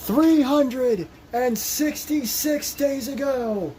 366 days ago,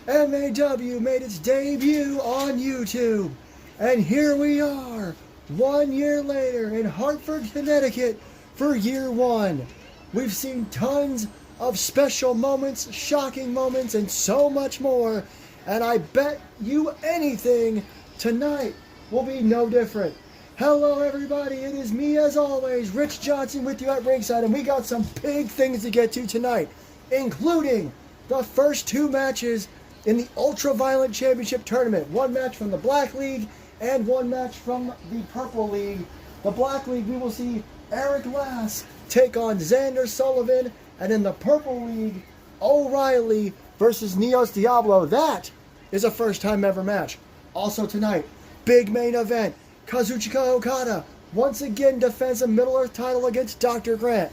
MAW made its debut on YouTube. And here we are, 1 year later in Hartford, Connecticut for year one. We've seen tons of special moments, shocking moments, and so much more. And I bet you anything, tonight will be no different. Hello everybody, it is me as always, Rich Johnson with you at ringside, and we got some big things to get to tonight, including the first two matches in the Ultra Violent Championship Tournament. One match from the Black League and one match from the Purple League. The Black League, we will see Eric Lass take on Xander Sullivan, and in the Purple League, O'Reilly versus Neos Diablo. That is a first time ever match. Also tonight, big main event. Kazuchika Okada once again defends a Middle Earth title against Dr. Grant.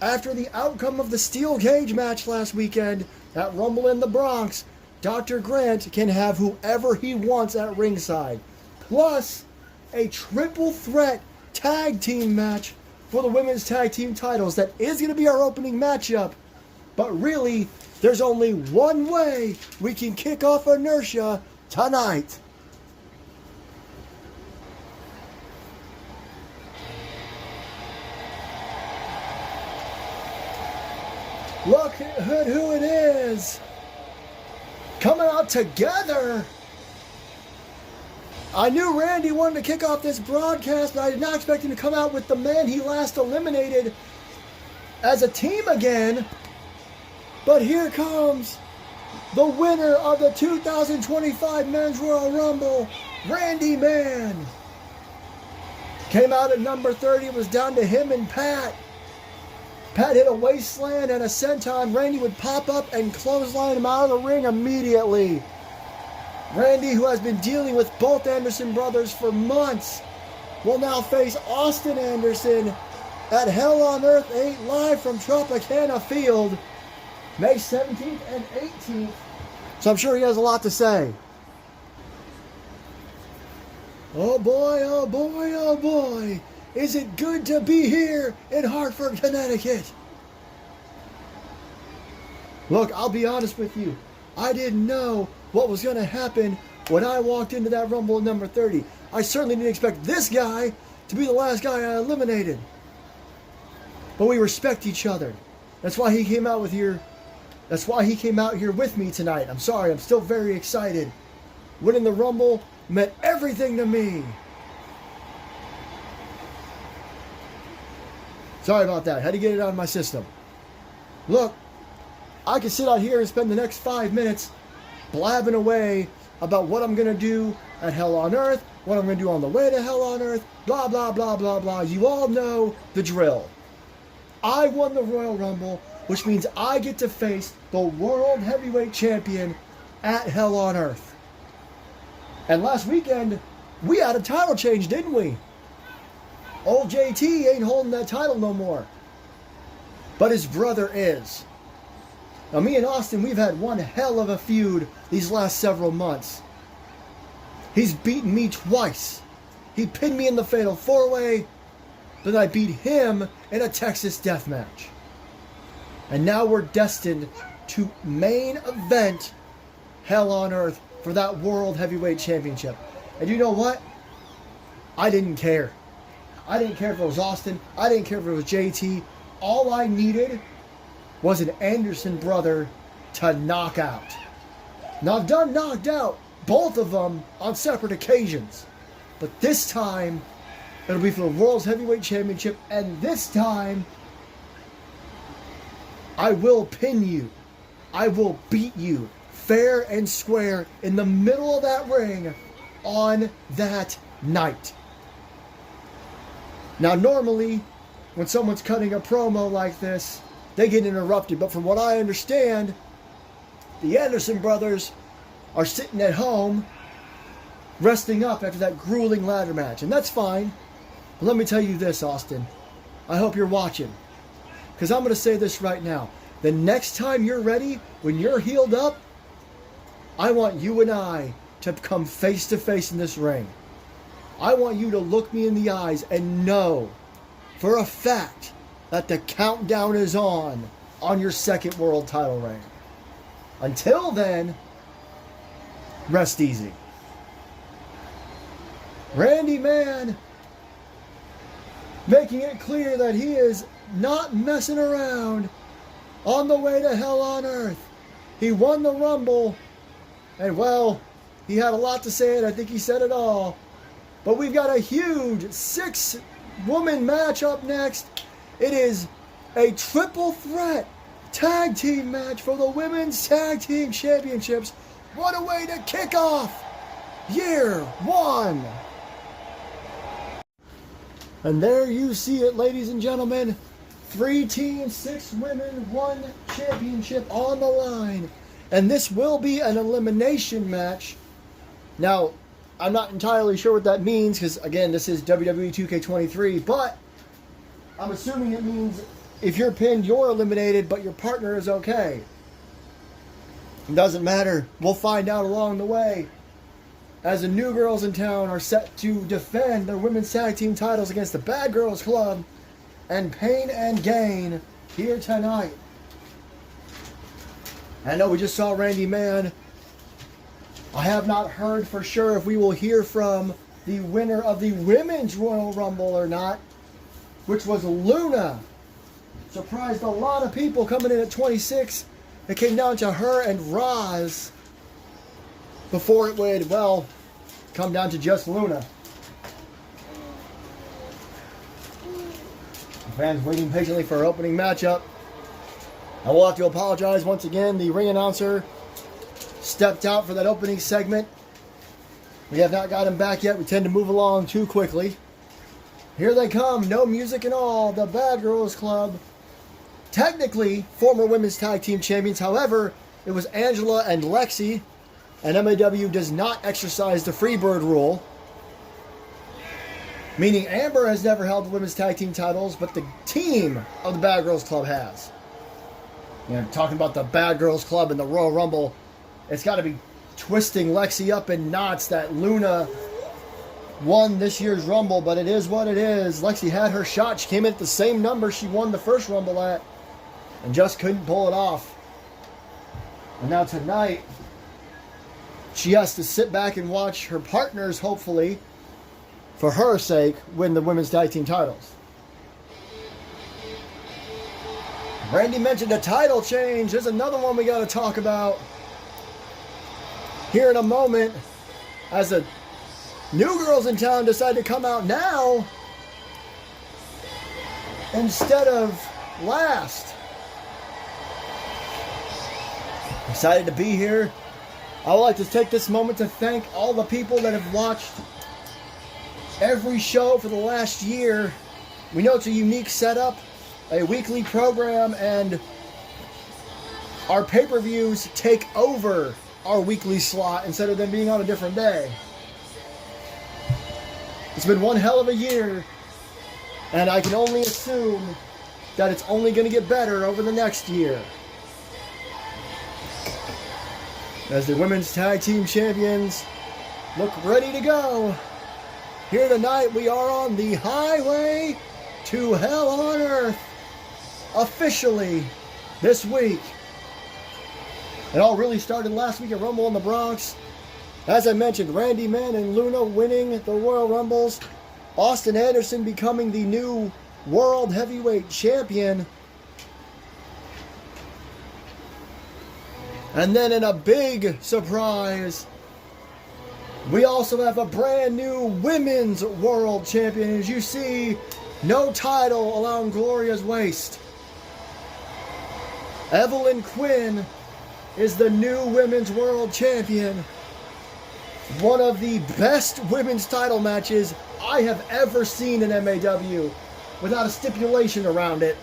After the outcome of the Steel Cage match last weekend at Rumble in the Bronx, Dr. Grant can have whoever he wants at ringside. Plus, a triple threat tag team match for the women's tag team titles. That is going to be our opening matchup. But really, there's only one way we can kick off Inertia tonight. Look at who it is. Coming out together. I knew Randy wanted to kick off this broadcast, but I did not expect him to come out with the man he last eliminated as a team again. But here comes the winner of the 2025 Men's Royal Rumble, Randy Man. Came out at number 30. It was down to him and Pat. Pat hit a wasteland and a senton. Randy would pop up and clothesline him out of the ring immediately. Randy, who has been dealing with both Anderson brothers for months, will now face Austin Anderson at Hell on Earth 8 live from Tropicana Field, May 17th and 18th. So I'm sure he has a lot to say. Oh boy, oh boy, oh boy. Is it good to be here in Hartford, Connecticut? Look, I'll be honest with you. I didn't know what was going to happen when I walked into that Rumble at number 30. I certainly didn't expect this guy to be the last guy I eliminated. But we respect each other. That's why he came out here with me tonight. I'm sorry, I'm still very excited. Winning the Rumble meant everything to me. Sorry about that. Had to get it out of my system. Look, I could sit out here and spend the next 5 minutes blabbing away about what I'm going to do at Hell on Earth, what I'm going to do on the way to Hell on Earth, blah, blah, blah, blah, blah. You all know the drill. I won the Royal Rumble, which means I get to face the World Heavyweight Champion at Hell on Earth. And last weekend, we had a title change, didn't we? Old JT ain't holding that title no more. But his brother is. Now, me and Austin, we've had one hell of a feud these last several months. He's beaten me twice. He pinned me in the Fatal 4-Way, then I beat him in a Texas Death Match. And now we're destined to main event Hell on Earth for that World Heavyweight Championship. And you know what? I didn't care. I didn't care if it was Austin. I didn't care if it was JT. All I needed was an Anderson brother to knock out. Now, I've done knocked out both of them on separate occasions. But this time, it'll be for the World's Heavyweight Championship. And this time, I will pin you. I will beat you fair and square in the middle of that ring on that night. Now, normally, when someone's cutting a promo like this, they get interrupted. But from what I understand, the Anderson brothers are sitting at home, resting up after that grueling ladder match. And that's fine. But let me tell you this, Austin. I hope you're watching. Because I'm going to say this right now. The next time you're ready, when you're healed up, I want you and I to come face to face in this ring. I want you to look me in the eyes and know for a fact that the countdown is on on your second world title reign. Until then, rest easy. Randy Man making it clear that he is not messing around on the way to hell on earth. He won the Rumble, and well, he had a lot to say, and I think he said it all. But we've got a huge 6-woman match up next. It is a triple threat tag team match for the Women's Tag Team Championships. What a way to kick off year one. And there you see it, ladies and gentlemen. 3 teams, 6 women, 1 championship on the line. And this will be an elimination match. Now, I'm not entirely sure what that means because, again, this is WWE 2K23. But I'm assuming it means if you're pinned, you're eliminated, but your partner is okay. It doesn't matter. We'll find out along the way. As the New Girls in Town are set to defend their women's tag team titles against the Bad Girls Club and Pain and Gain here tonight. I know we just saw Randy Man. I have not heard for sure if we will hear from the winner of the Women's Royal Rumble or not, which was Luna. Surprised a lot of people coming in at 26. It came down to her and Roz before it would, well, come down to just Luna. Fans waiting patiently for our opening matchup. I will have to apologize once again. The ring announcer stepped out for that opening segment. We have not got him back yet. We tend to move along too quickly. Here they come. No music at all. The Bad Girls Club. Technically, former women's tag team champions. However, it was Angela and Lexi. And MAW does not exercise the Freebird rule. Meaning Amber has never held the women's tag team titles, but the team of the Bad Girls Club has. You know, talking about the Bad Girls Club and the Royal Rumble, it's got to be twisting Lexi up in knots that Luna won this year's Rumble, but it is what it is. Lexi had her shot. She came in at the same number she won the first Rumble at and just couldn't pull it off. And now tonight, she has to sit back and watch her partners, hopefully, for her sake, win the women's tag team titles. Randy mentioned a title change. There's another one we got to talk about here in a moment, as the New Girls in Town decide to come out now instead of last. Excited to be here. I would like to take this moment to thank all the people that have watched every show for the last year. We know it's a unique setup, a weekly program, and our pay-per-views take over our weekly slot instead of them being on a different day. It's been one hell of a year, and I can only assume that it's only going to get better over the next year. As the women's tag team champions look ready to go. Here tonight we are on the highway to hell on earth. Officially this week. It all really started last week at Rumble in the Bronx. As I mentioned, Randy Man and Luna winning the Royal Rumbles. Austin Anderson becoming the new World Heavyweight Champion. And then in a big surprise, we also have a brand new Women's World Champion. As you see, no title around Gloria's waist. Evelyn Quinn is the new Women's World Champion. One of the best women's title matches I have ever seen in MAW, without a stipulation around it.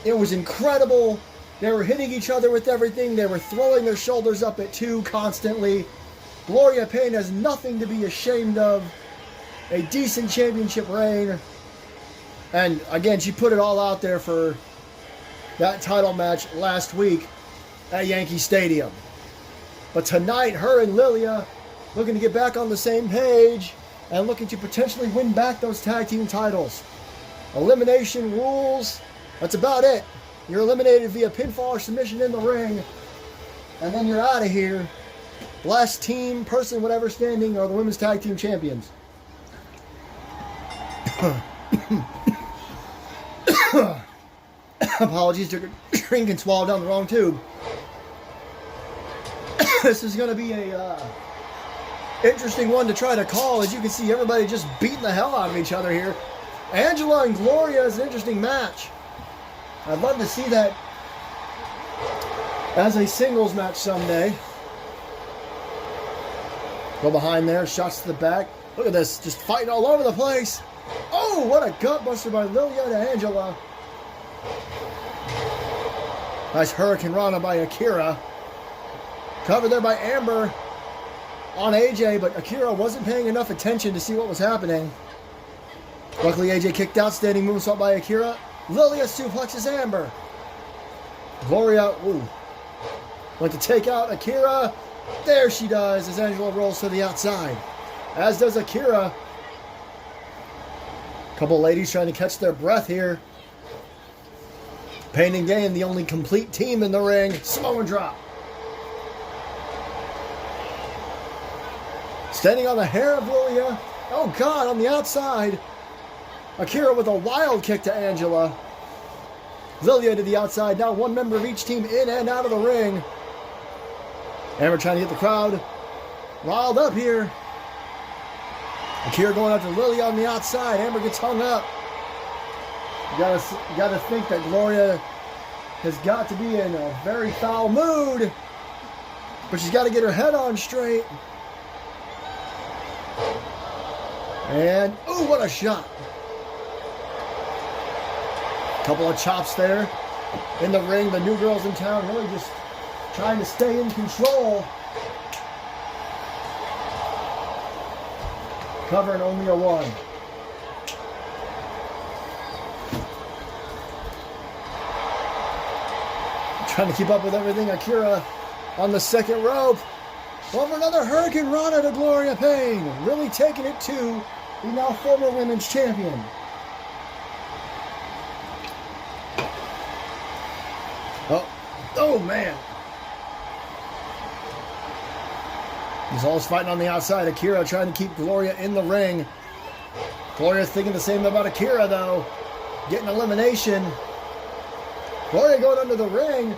It was incredible. They were hitting each other with everything. They were throwing their shoulders up at two constantly. Gloria Payne has nothing to be ashamed of. A decent championship reign. And again, she put it all out there for that title match last week at Yankee Stadium. But tonight, her and Lilia looking to get back on the same page and looking to potentially win back those tag team titles. Elimination rules. That's about it. You're eliminated via pinfall or submission in the ring. And then you're out of here. Last team, person, whatever standing, are the women's tag team champions. Apologies, took a drink and swallowed down the wrong tube. This is going to be a interesting one to try to call. As you can see, everybody just beating the hell out of each other here. Angela and Gloria is an interesting match. I'd love to see that as a singles match someday. Go behind there, shots to the back. Look at this, just fighting all over the place. Oh, what a gutbuster by Lilia to Angela. Nice Hurricane Rana by Akira. Covered there by Amber on AJ, but Akira wasn't paying enough attention to see what was happening. Luckily, AJ kicked out, standing moonsault by Akira. Lilia suplexes Amber. Gloria, went to take out Akira. There she does as Angela rolls to the outside. As does Akira. Couple ladies trying to catch their breath here. Pain and Gain, the only complete team in the ring. Samoan drop. Standing on the hair of Lilia. Oh God, on the outside. Akira with a wild kick to Angela. Lilia to the outside. Now one member of each team in and out of the ring. Amber trying to get the crowd riled up here. Akira going after Lilia on the outside. Amber gets hung up. You gotta think that Gloria has got to be in a very foul mood. But she's got to get her head on straight. And, ooh, what a shot. Couple of chops there in the ring. The new girls in town really just trying to stay in control. Covering only a 1. Trying to keep up with everything. Akira on the second rope. Over another Hurricane Rana to Gloria Payne. Really taking it to the now former women's champion. Oh man. He's always fighting on the outside. Akira trying to keep Gloria in the ring. Gloria's thinking the same about Akira though. Getting elimination. Gloria going under the ring.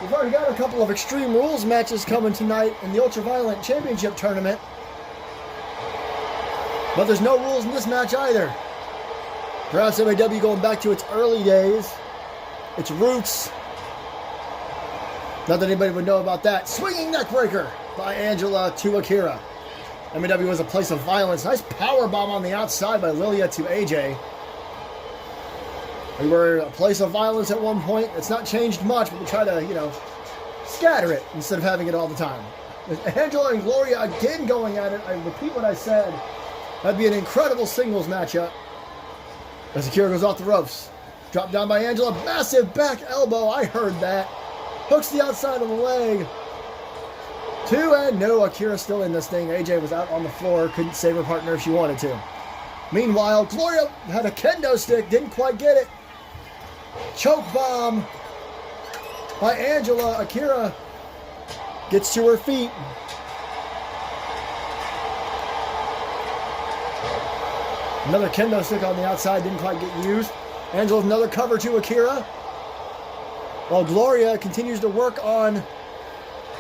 We've already got a couple of Extreme Rules matches coming tonight in the Ultraviolent Championship Tournament. But there's no rules in this match either. Perhaps MAW going back to its early days. Its roots. Not that anybody would know about that. Swinging neckbreaker by Angela to Akira. MAW was a place of violence. Nice power bomb on the outside by Lilia to AJ. We were a place of violence at one point. It's not changed much, but we try to, scatter it instead of having it all the time. With Angela and Gloria again going at it, I repeat what I said. That'd be an incredible singles matchup. As Akira goes off the ropes. Dropped down by Angela. Massive back elbow. I heard that. Hooks the outside of the leg. 2 and no. Akira still in this thing. AJ was out on the floor. Couldn't save her partner if she wanted to. Meanwhile, Gloria had a kendo stick. Didn't quite get it. Choke bomb by Angela. Akira gets to her feet. Another kendo stick on the outside. Didn't quite get used. Angela's another cover to Akira. While Gloria continues to work on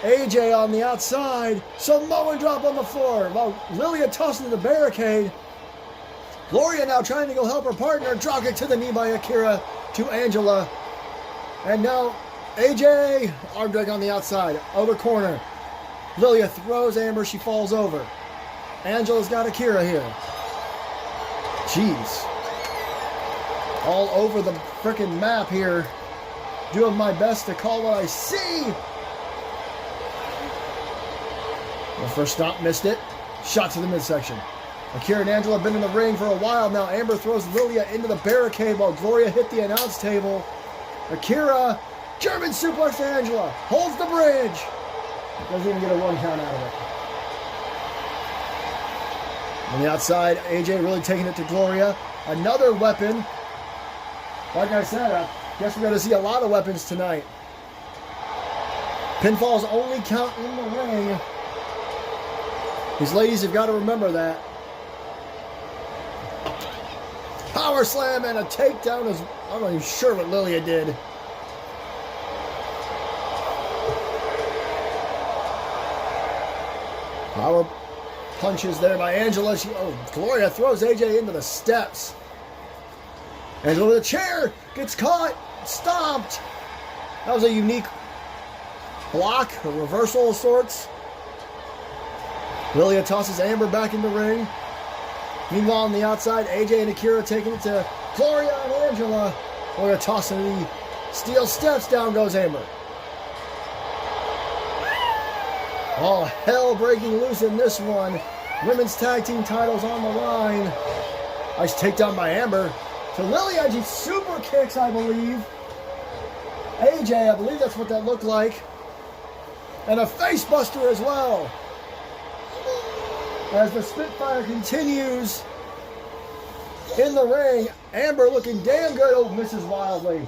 AJ on the outside. Samoan drop on the floor. While Lilia tossing to the barricade. Gloria now trying to go help her partner. Drop kick to the knee by Akira to Angela. And now AJ. Arm drag on the outside. Other corner. Lilia throws Amber. She falls over. Angela's got Akira here. Jeez. All over the frickin' map here. Doing my best to call what I see. The first stop, missed it. Shot to the midsection. Akira and Angela have been in the ring for a while now. Amber throws Lilia into the barricade while Gloria hit the announce table. Akira, German suplex to Angela. Holds the bridge. Doesn't even get a 1 count out of it. On the outside, AJ really taking it to Gloria. Another weapon. Like I said, Guess we're going to see a lot of weapons tonight. Pinfalls only count in the ring. These ladies have got to remember that. Power slam and a takedown is, I'm not even sure what Lilia did. Power punches there by Angela. Gloria throws AJ into the steps. Angela with a chair, gets caught, stomped. That was a unique block, a reversal of sorts. Lilia tosses Amber back in the ring. Meanwhile, on the outside, AJ and Akira taking it to Gloria and Angela. Gloria tossing the steel steps. Down goes Amber. All hell breaking loose in this one. Women's tag team titles on the line. Nice takedown by Amber to Lilia. She super kicks, I believe. AJ, I believe that's what that looked like. And a face buster as well. As the Spitfire continues in the ring, Amber looking damn good. Oh, misses wildly.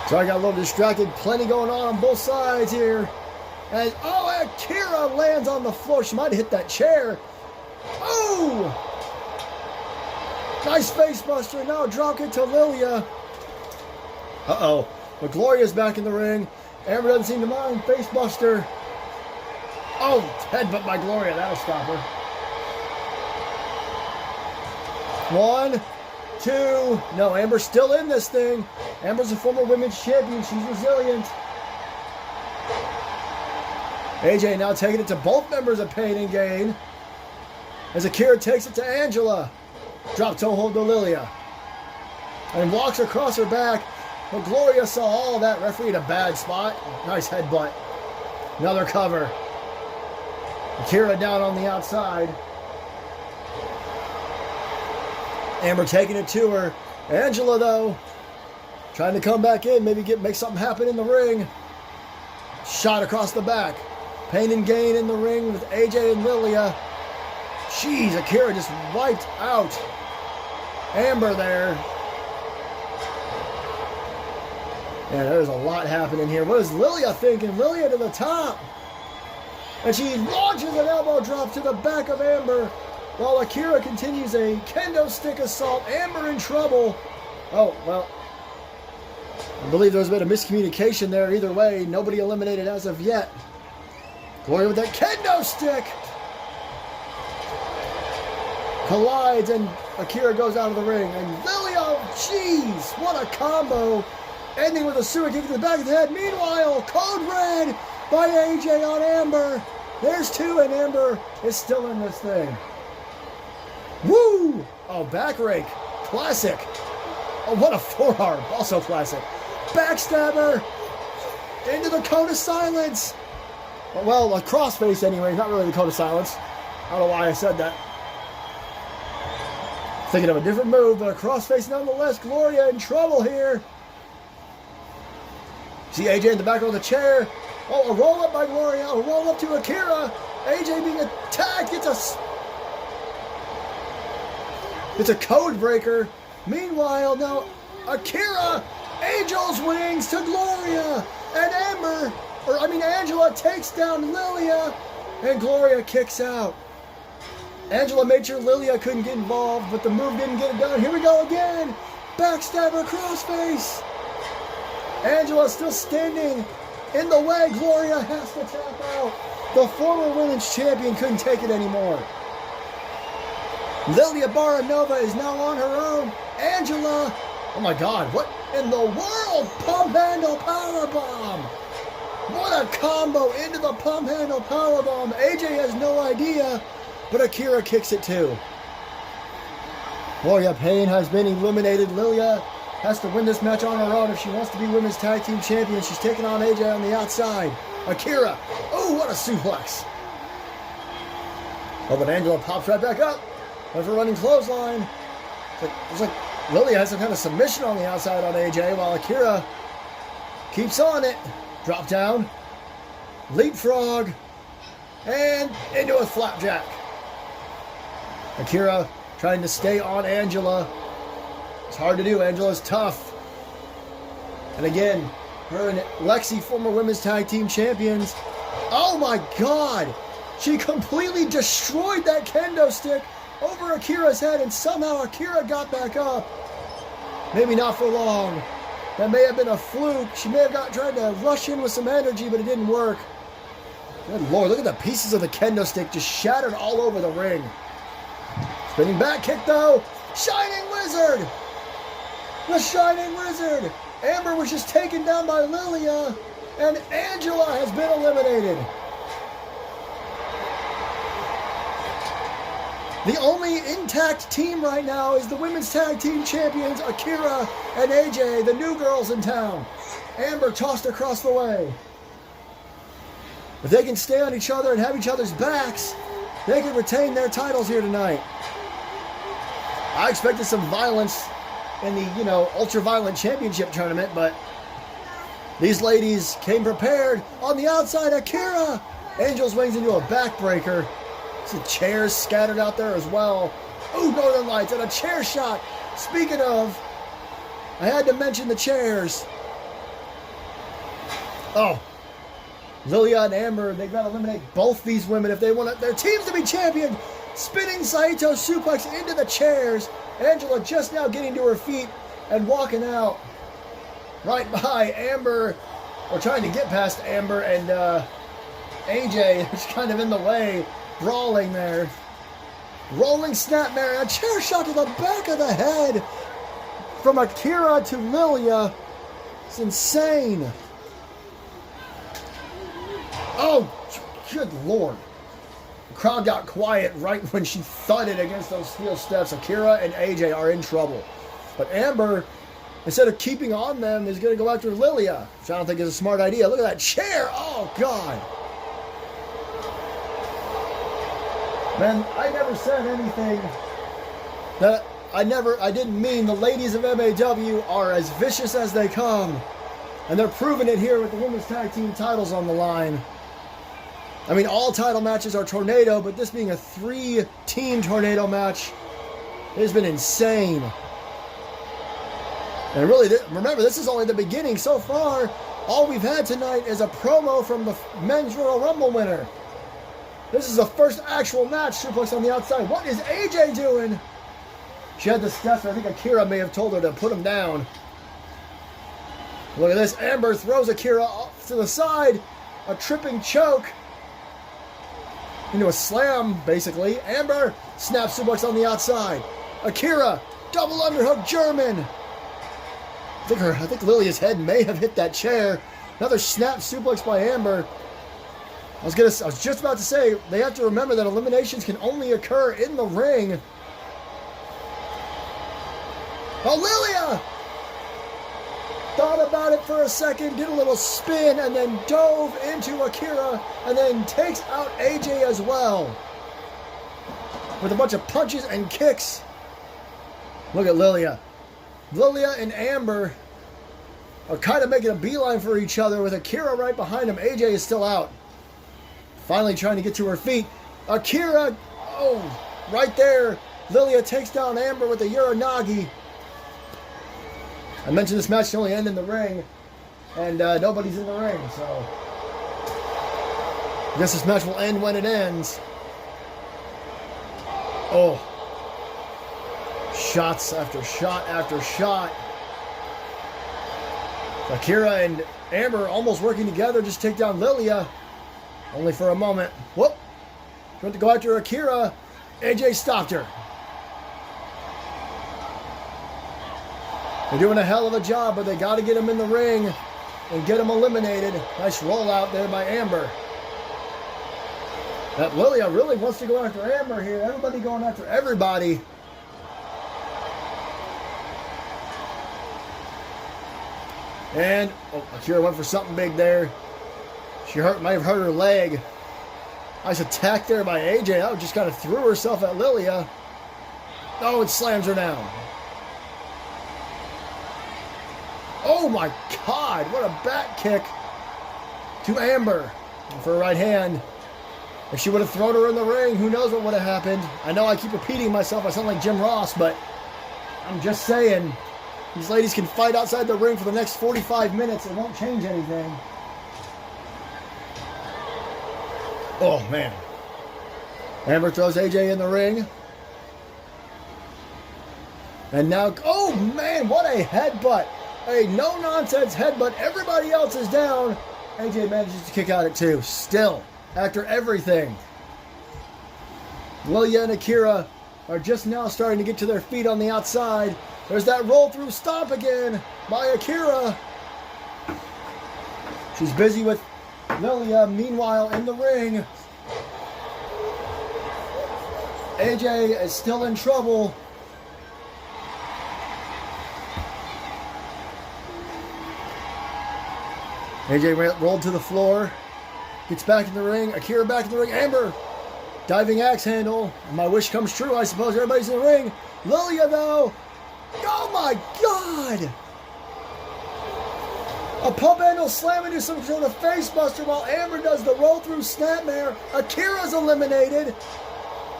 So I got a little distracted. Plenty going on both sides here. And oh, Akira lands on the floor. She might have hit that chair. Oh! Nice face buster. Now drop kick to Lilia. Uh-oh. But Gloria's back in the ring. Amber doesn't seem to mind. Face buster. Oh, headbutt by Gloria. That'll stop her. 1, 2. No, Amber's still in this thing. Amber's a former women's champion. She's resilient. AJ now taking it to both members of Pain and Gain. As Akira takes it to Angela. Drop toe hold to Lilia. And walks across her back. But Gloria saw all of that. Referee in a bad spot. Nice headbutt. Another cover. Akira down on the outside. Amber taking it to her. Angela, though, trying to come back in. Maybe make something happen in the ring. Shot across the back. Pain and Gain in the ring with AJ and Lilia. Jeez, Akira just wiped out Amber there. Yeah, there's a lot happening here. What is Lilia thinking? Lilia to the top. And she launches an elbow drop to the back of Amber. While Akira continues a kendo stick assault. Amber in trouble. Oh, well. I believe there's been a miscommunication there. Either way, nobody eliminated as of yet. Gloria with that kendo stick. Collides and Akira goes out of the ring. And Lilia, jeez, what a combo. Ending with a super kick to the back of the head. Meanwhile, Code Red by AJ on Amber. There's 2 and Amber is still in this thing. Woo! Oh, back rake. Classic. Oh, what a forearm. Also classic. Backstabber. Into the cone of silence. Well, a crossface anyway. Not really the cone of silence. I don't know why I said that. Thinking of a different move, but a crossface nonetheless. Gloria in trouble here. See AJ in the back of the chair. Oh, a roll up by Gloria. A roll up to Akira. AJ being attacked. It's a code breaker. Meanwhile, now Akira. Angel's wings to Gloria. And Angela takes down Lilia. And Gloria kicks out. Angela made sure Lilia couldn't get involved, but the move didn't get it done. Here we go again. Backstabber crossface. Angela still standing in the way. Gloria has to tap out. The former women's champion couldn't take it anymore. Lilia Baranova is now on her own. Angela, oh my God, what in the world? Pump handle powerbomb. What a combo into the pump handle powerbomb. AJ has no idea, but Akira kicks it too. Gloria Payne has been eliminated. Lilia has to win this match on her own if she wants to be women's tag team champion. She's taking on AJ on the outside. Akira, oh, what a suplex. Oh, but Angela pops right back up. Went for a running clothesline. It's like Lilia has some kind of submission on the outside on AJ while Akira keeps on it. Drop down. Leapfrog. and into a flapjack. Akira trying to stay on Angela. It's hard to do. Angela's tough. And again, her and Lexi, former women's tag team champions. Oh my God! She completely destroyed that kendo stick over Akira's head, and somehow Akira got back up. Maybe not for long. That may have been a fluke. She may have tried to rush in with some energy, but it didn't work. Good Lord, look at the pieces of the kendo stick just shattered all over the ring. Spinning back kick though. Shining Wizard! The Shining Wizard! Amber was just taken down by Lilia, and Angela has been eliminated. The only intact team right now is the women's tag team champions, Akira and AJ, the new girls in town. Amber tossed across the way. If they can stay on each other and have each other's backs, they can retain their titles here tonight. I expected some violence in the, ultra-violent championship tournament, but these ladies came prepared. On the outside, Akira! Angel's Wings into a backbreaker. Some chairs scattered out there as well. Ooh, Northern Lights and a chair shot. Speaking of, I had to mention the chairs. Oh, Lilia and Amber, they've got to eliminate both these women if they want their teams to be champion. Spinning Saito suplex into the chairs. Angela just now getting to her feet and walking out. Right by Amber, or trying to get past Amber, and AJ is kind of in the way. Brawling there. Rolling snapmare. A chair shot to the back of the head from Akira to Lilia. It's insane. Oh, good Lord. The crowd got quiet right when she thudded against those steel steps. Akira and AJ are in trouble. But Amber, instead of keeping on them, is going to go after Lilia, which I don't think is a smart idea. Look at that chair. Oh, God. Man, I never said anything that I didn't mean. The ladies of MAW are as vicious as they come. And they're proving it here with the women's tag team titles on the line. I mean, all title matches are tornado, but this being a 3-team tornado match, it has been insane. And really, remember, this is only the beginning. So far, all we've had tonight is a promo from the Men's Royal Rumble winner. This is the first actual match. Suplex on the outside. What is AJ doing? She had the steps. I think Akira may have told her to put him down. Look at this. Amber throws Akira off to the side. A tripping choke. Into a slam, basically. Amber snap suplex on the outside. Akira, double underhook German. I think Lilia's head may have hit that chair. Another snap suplex by Amber. I was just about to say, they have to remember that eliminations can only occur in the ring. Oh, Lilia! Thought about it for a second, did a little spin, and then dove into Akira, and then takes out AJ as well. With a bunch of punches and kicks. Look at Lilia. Lilia and Amber are kind of making a beeline for each other with Akira right behind him. AJ is still out. Finally trying to get to her feet. Akira, oh, right there. Lilia takes down Amber with a Uranagi. I mentioned this match can only end in the ring, and nobody's in the ring, so I guess this match will end when it ends. Oh. Shots after shot after shot. Akira and Amber almost working together, just take down Lilia. Only for a moment. Whoop! Went to go after Akira. AJ stopped her. They're doing a hell of a job, but they got to get him in the ring and get him eliminated. Nice rollout there by Amber. That Lilia really wants to go after Amber here. Everybody going after everybody. And Akira went for something big there. She might have hurt her leg. Nice attack there by AJ. That just kind of threw herself at Lilia. Oh, it slams her down. Oh my God, what a back kick to Amber for a right hand. If she would have thrown her in the ring, who knows what would have happened. I know I keep repeating myself. I sound like Jim Ross, but I'm just saying, these ladies can fight outside the ring for the next 45 minutes. It won't change anything. Oh, man. Amber throws AJ in the ring. And now, oh, man, what a headbutt. A no-nonsense headbutt. Everybody else is down. AJ manages to kick out at 2. Still, after everything. Lilia and Akira are just now starting to get to their feet on the outside. There's that roll-through stomp again by Akira. She's busy with Lilia. Meanwhile, in the ring, AJ is still in trouble. AJ rolled to the floor. Gets back in the ring. Akira back in the ring. Amber, diving axe handle. My wish comes true. I suppose everybody's in the ring. Lilia, though. Oh, my God. A pump handle slam into some sort of face buster while Amber does the roll through snapmare. Akira's eliminated.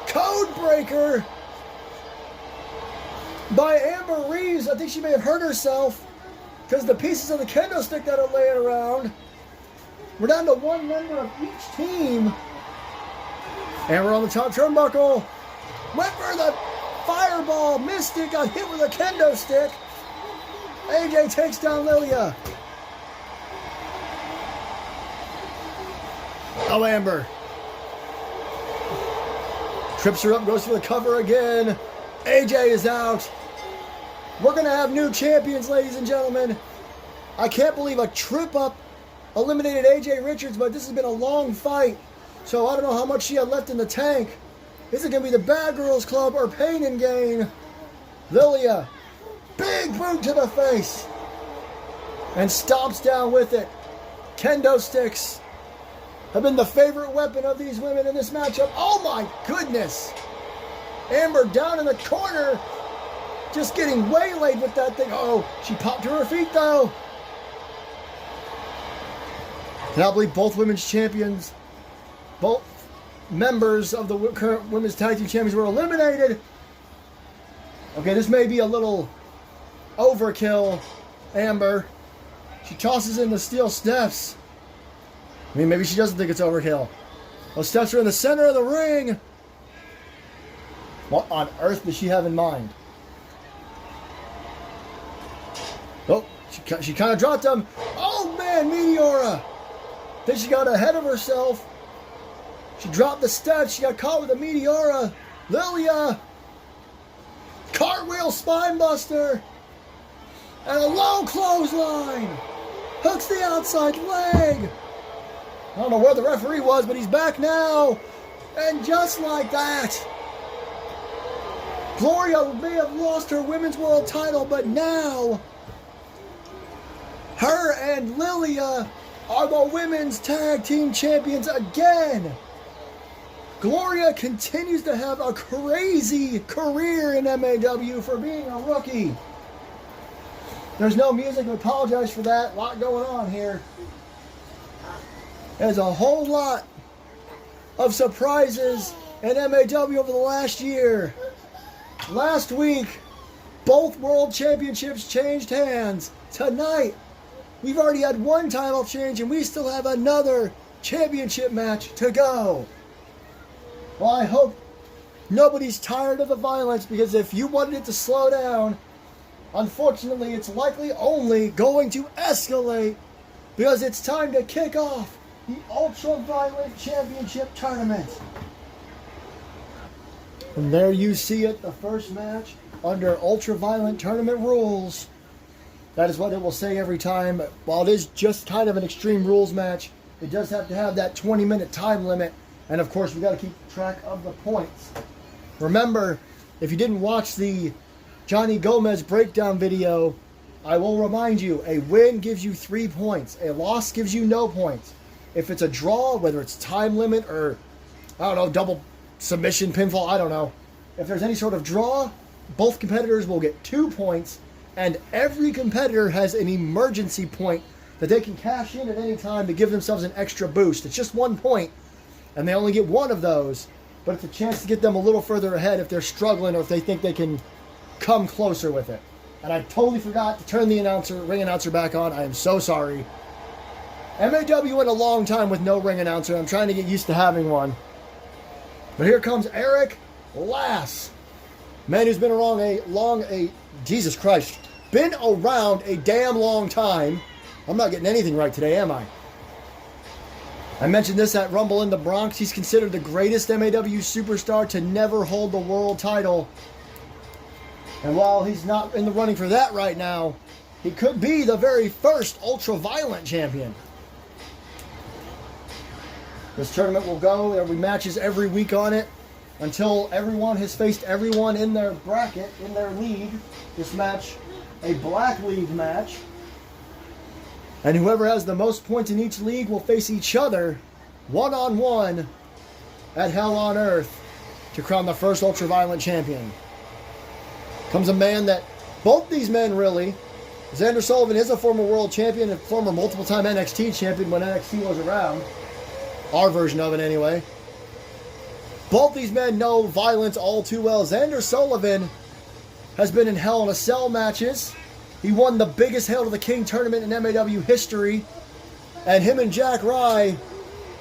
Code breaker by Amber Reeves. I think she may have hurt herself because the pieces of the kendo stick that are laying around. We're down to one member of each team. Amber on the top turnbuckle. Went for the fireball. Missed it. Got hit with a kendo stick. AJ takes down Lilia. Oh, Amber. Trips her up, goes for the cover again. AJ is out. We're going to have new champions, ladies and gentlemen. I can't believe a trip up eliminated AJ Richards, but this has been a long fight. So I don't know how much she had left in the tank. Is it going to be the Bad Girls Club or Pain and Gain? Lilia, big boot to the face. And stomps down with it. Kendo sticks have been the favorite weapon of these women in this matchup. Oh my goodness. Amber down in the corner. Just getting waylaid with that thing. Oh, she popped to her feet though. And I believe both women's champions, both members of the current women's tag team champions were eliminated. Okay, this may be a little overkill, Amber. She tosses in the steel steps. I mean, maybe she doesn't think it's overkill. Those steps are in the center of the ring. What on earth does she have in mind? Oh, she kind of dropped them. Oh, man, Meteora. Then she got ahead of herself. She dropped the steps. She got caught with a Meteora. Lilia. Cartwheel spinebuster. And a low clothesline. Hooks the outside leg. I don't know where the referee was, but he's back now. And just like that, Gloria may have lost her women's world title, but now her and Lilia are the women's tag team champions again. Gloria continues to have a crazy career in MAW for being a rookie. There's no music. I apologize for that. A lot going on here. There's a whole lot of surprises in MAW over the last year. Last week, both world championships changed hands. Tonight, we've already had one title change and we still have another championship match to go. Well, I hope nobody's tired of the violence, because if you wanted it to slow down, unfortunately, it's likely only going to escalate, because it's time to kick off the Ultra Violent Championship Tournament. And there you see it, the first match under Ultra Violent Tournament rules. That is what it will say every time. While it is just kind of an Extreme Rules match, it does have to have that 20-minute time limit. And of course, we got to keep track of the points. Remember, if you didn't watch the Johnny Gomez breakdown video, I will remind you, a win gives you 3 points. A loss gives you no points. If it's a draw, whether it's time limit or, I don't know, double submission, pinfall, I don't know. If there's any sort of draw, both competitors will get 2 points, and every competitor has an emergency point that they can cash in at any time to give themselves an extra boost. It's just 1 point. and they only get one of those, but it's a chance to get them a little further ahead if they're struggling or if they think they can come closer with it. And I totally forgot to turn the ring announcer back on. I am so sorry. MAW went a long time with no ring announcer. I'm trying to get used to having one. But here comes Eric Lass. Man who's been around Jesus Christ, been around a damn long time. I'm not getting anything right today, am I? I mentioned this at Rumble in the Bronx. He's considered the greatest MAW superstar to never hold the world title. And while he's not in the running for that right now, he could be the very first ultra-violent champion. This tournament will go. There'll be matches every week on it until everyone has faced everyone in their bracket, in their league. This match, a Black League match. And whoever has the most points in each league will face each other one-on-one at Hell on Earth to crown the first ultra-violent champion. Comes a man that both these men really, Xander Sullivan is a former world champion and former multiple-time NXT champion when NXT was around. Our version of it anyway. Both these men know violence all too well. Xander Sullivan has been in Hell in a Cell matches. He won the biggest Hail to the King tournament in MAW history. And him and Jack Rye,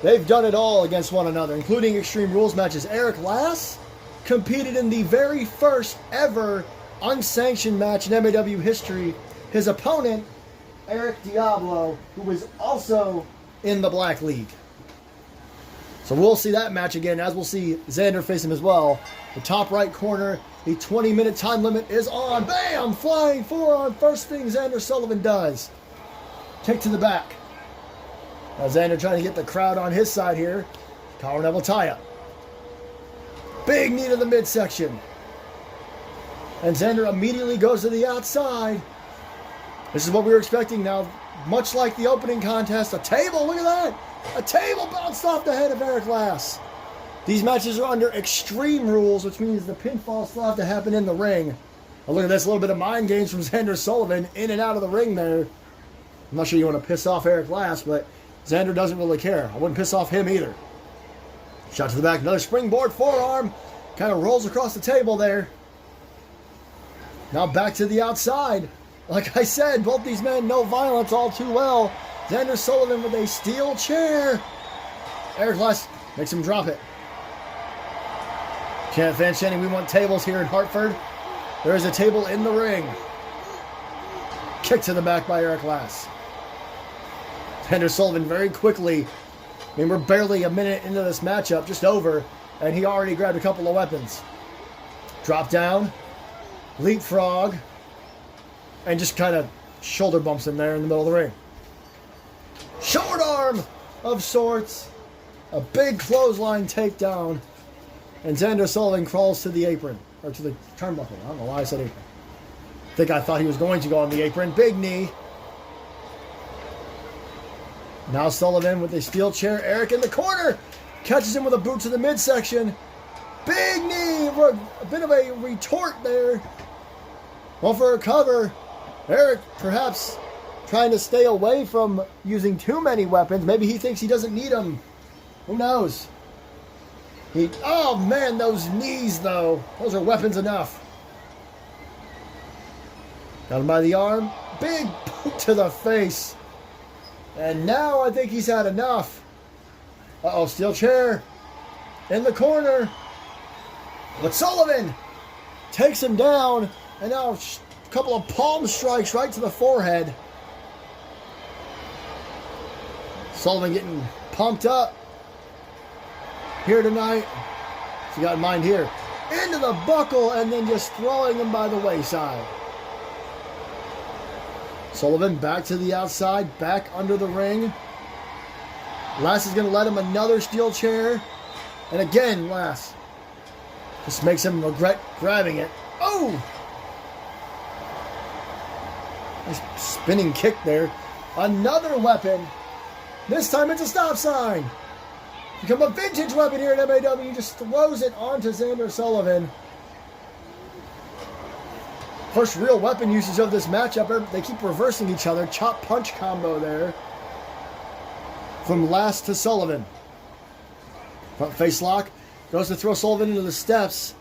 they've done it all against one another, including Extreme Rules matches. Eric Lass competed in the very first ever unsanctioned match in MAW history. His opponent, Eric Diablo, who was also in the Black League. So we'll see that match again, as we'll see Xander face him as well. The top right corner, the 20-minute time limit is on. Bam! Flying forearm. First thing Xander Sullivan does. Kick to the back. Now Xander trying to get the crowd on his side here. Collar Neville tie-up. Big knee to the midsection. And Xander immediately goes to the outside. This is what we were expecting now. Much like the opening contest, a table, look at that! A table bounced off the head of Eric Lass. These matches are under Extreme Rules, which means the pinfall still have to happen in the ring. Oh, look at this, a little bit of mind games from Xander Sullivan in and out of the ring there. I'm not sure you want to piss off Eric Lass, but Xander doesn't really care. I wouldn't piss off him either. Shot to the back, another springboard forearm. Kind of rolls across the table there. Now back to the outside. Like I said, both these men know violence all too well. Xander Sullivan with a steel chair. Eric Lass makes him drop it. Chant fan chanting, we want tables here in Hartford. There is a table in the ring. Kick to the back by Eric Lass. Xander Sullivan very quickly. I mean, we're barely a minute into this matchup, just over, and he already grabbed a couple of weapons. Drop down, leapfrog, and just kind of shoulder bumps him there in the middle of the ring. Short arm of sorts. A big clothesline takedown. And Xander Sullivan crawls to the apron. Or to the turnbuckle. I don't know why I said apron. I thought he was going to go on the apron. Big knee. Now Sullivan with a steel chair. Eric in the corner. Catches him with a boot to the midsection. Big knee. A bit of a retort there. Well, for a cover. Eric perhaps trying to stay away from using too many weapons. Maybe he thinks he doesn't need them. Who knows? Oh man, those knees though. Those are weapons enough. Got him by the arm. Big boot to the face. And now I think he's had enough. Uh-oh, steel chair. In the corner. But Sullivan takes him down. And now a couple of palm strikes right to the forehead. Sullivan getting pumped up here tonight. What's he got in mind here? Into the buckle and then just throwing him by the wayside. Sullivan back to the outside, back under the ring. Lass is going to let him another steel chair. And again, Lass just makes him regret grabbing it. Oh! Nice spinning kick there. Another weapon. This time it's a stop sign. Become a vintage weapon here at MAW. Just throws it onto Xander Sullivan. First real weapon usage of this matchup. They keep reversing each other. Chop punch combo there. From Lass to Sullivan. Front face lock. Goes to throw Sullivan into the steps.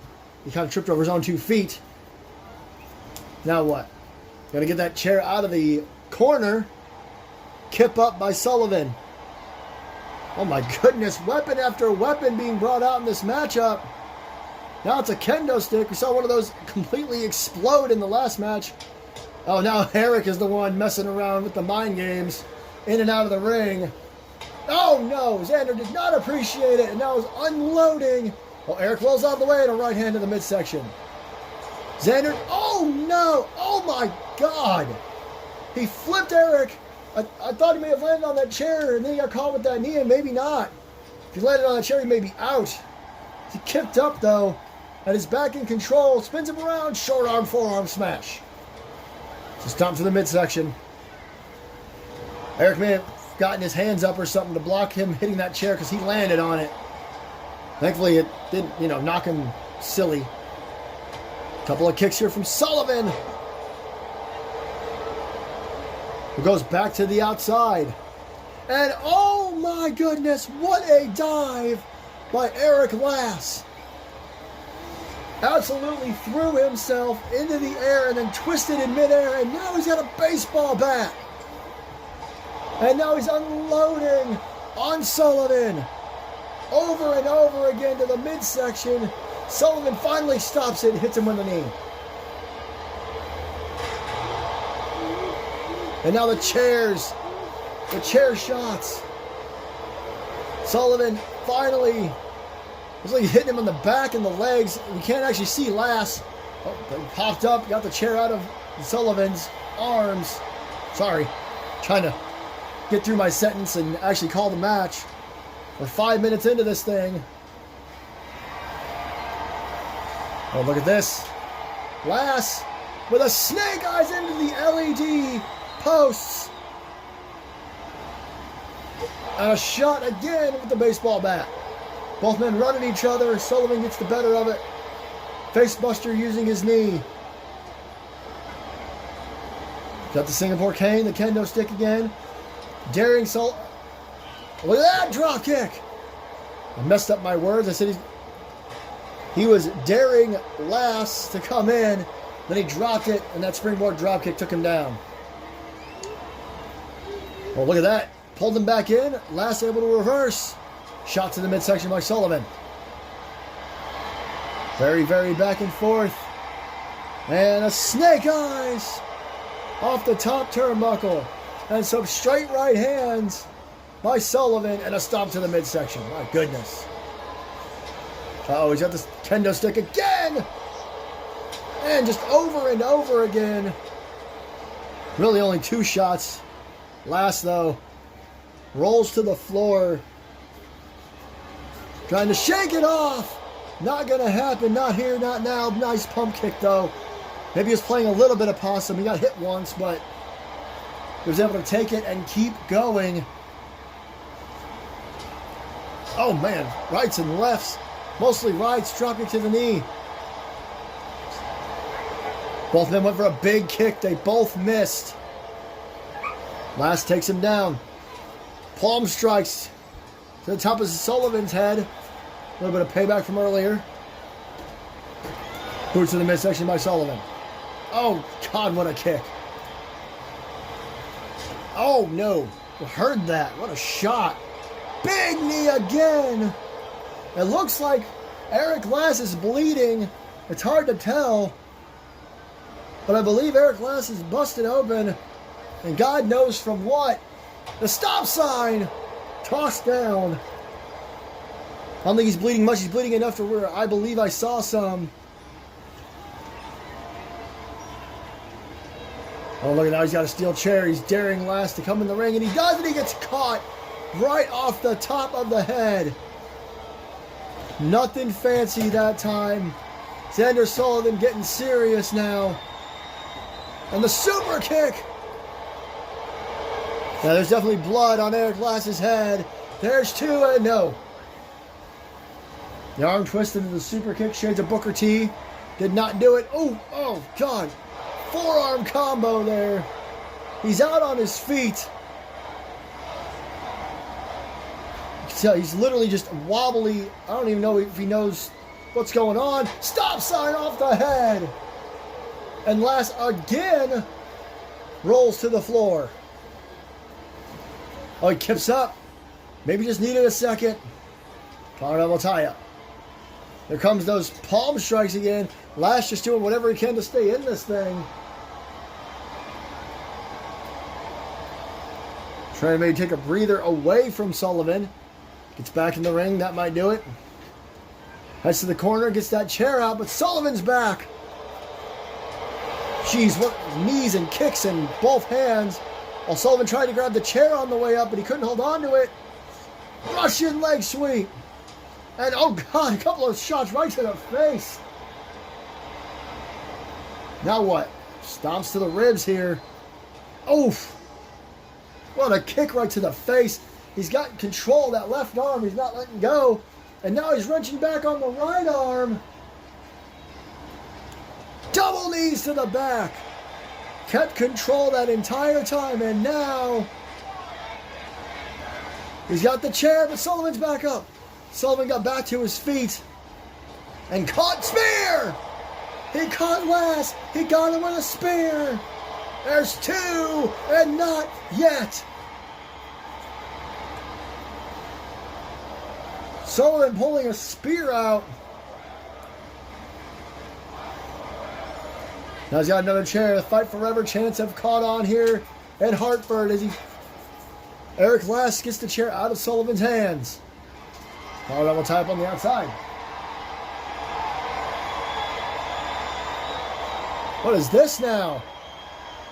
He kind of tripped over his own 2 feet. Now what? Got to get that chair out of the corner. Kip up by Sullivan. Oh my goodness. Weapon after weapon being brought out in this matchup. Now it's a kendo stick. We saw one of those completely explode in the last match. Oh, now Eric is the one messing around with the mind games. In and out of the ring. Oh no, Xander did not appreciate it, and now is unloading. Oh, Eric rolls out of the way and a right hand to the midsection. Xander, oh no, oh my God. He flipped Eric. I thought he may have landed on that chair, and then he got caught with that knee, and maybe not. If he landed on that chair, he may be out. He kicked up though, and is back in control, spins him around, short arm, forearm smash. Just stomp to the midsection. Eric may have gotten his hands up or something to block him hitting that chair because he landed on it. Thankfully, it didn't, knock him silly. Couple of kicks here from Sullivan. Who goes back to the outside. And oh my goodness, what a dive by Eric Lass. Absolutely threw himself into the air and then twisted in midair, and now he's got a baseball bat. And now he's unloading on Sullivan. Over and over again to the midsection. Sullivan finally stops it and hits him with the knee. And now the chair shots. Sullivan finally, it's like hitting him on the back and the legs. You can't actually see Lass. Oh, he popped up, got the chair out of Sullivan's arms. Sorry, trying to get through my sentence and actually call the match. We're 5 minutes into this thing. Oh, look at this. Lass with a snake eyes into the LED posts. And a shot again with the baseball bat. Both men run at each other. Sullivan gets the better of it. Facebuster using his knee. Got the Singapore cane, the kendo stick again. Daring Look at that drop kick. I messed up my words. I said he was daring Lass to come in. Then he dropped it, and that springboard drop kick took him down. Oh, look at that. Pulled him back in. Lass able to reverse. Shot to the midsection by Sullivan. Very, very back and forth. And a snake eyes off the top turnbuckle. And some straight right hands by Sullivan and a stomp to the midsection. My goodness. Uh-oh, he's got this kendo stick again. And just over and over again. Really only 2 shots. Last though, rolls to the floor. Trying to shake it off. Not going to happen. Not here, not now. Nice pump kick though. Maybe he was playing a little bit of possum. He got hit once, but he was able to take it and keep going. Oh man, rights and lefts. Mostly rights, dropping to the knee. Both men went for a big kick. They both missed. Last takes him down. Palm strikes to the top of Sullivan's head. A little bit of payback from earlier. Boots to the midsection by Sullivan. Oh, God, what a kick. Oh, no. Heard that. What a shot. Big knee again. It looks like Eric Lass is bleeding. It's hard to tell. But I believe Eric Lass is busted open. And God knows from what. The stop sign. Tossed down. I don't think he's bleeding much. He's bleeding enough to where I believe I saw some. Oh, look at now. He's got a steel chair. He's daring Lass to come in the ring. And he does, and he gets caught right off the top of the head. Nothing fancy that time. Xander Sullivan getting serious now. And the super kick. Now there's definitely blood on Eric Lass's head. There's 2 and no. The arm twist into the super kick. Shades of Booker T. Did not do it. Oh, God. Forearm combo there. He's out on his feet. You can So he's literally just wobbly. I don't even know if he knows what's going on. Stop sign off the head. And Lass again rolls to the floor. Oh, he kips up. Maybe just needed a second. Power will tie up. There comes those palm strikes again. Lass just doing whatever he can to stay in this thing. Trying to maybe take a breather away from Sullivan. Gets back in the ring. That might do it. Heads to the corner. Gets that chair out. But Sullivan's back. Jeez, what knees and kicks in both hands. While Sullivan tried to grab the chair on the way up, but he couldn't hold on to it. Russian leg sweep. And oh God, a couple of shots right to the face. Now what? Stomps to the ribs here. Oof. What a kick right to the face. He's got control of that left arm. He's not letting go. And now he's wrenching back on the right arm. Double knees to the back. Kept control that entire time. And now he's got the chair, but Sullivan's back up. Sullivan got back to his feet and caught spear. He caught Lass. He got him with a spear. There's two, and not yet. Sullivan pulling a spear out. Now he's got another chair. The Fight Forever chants have caught on here at Hartford as Eric Lass gets the chair out of Sullivan's hands. Power double tie up on the outside. What is this now?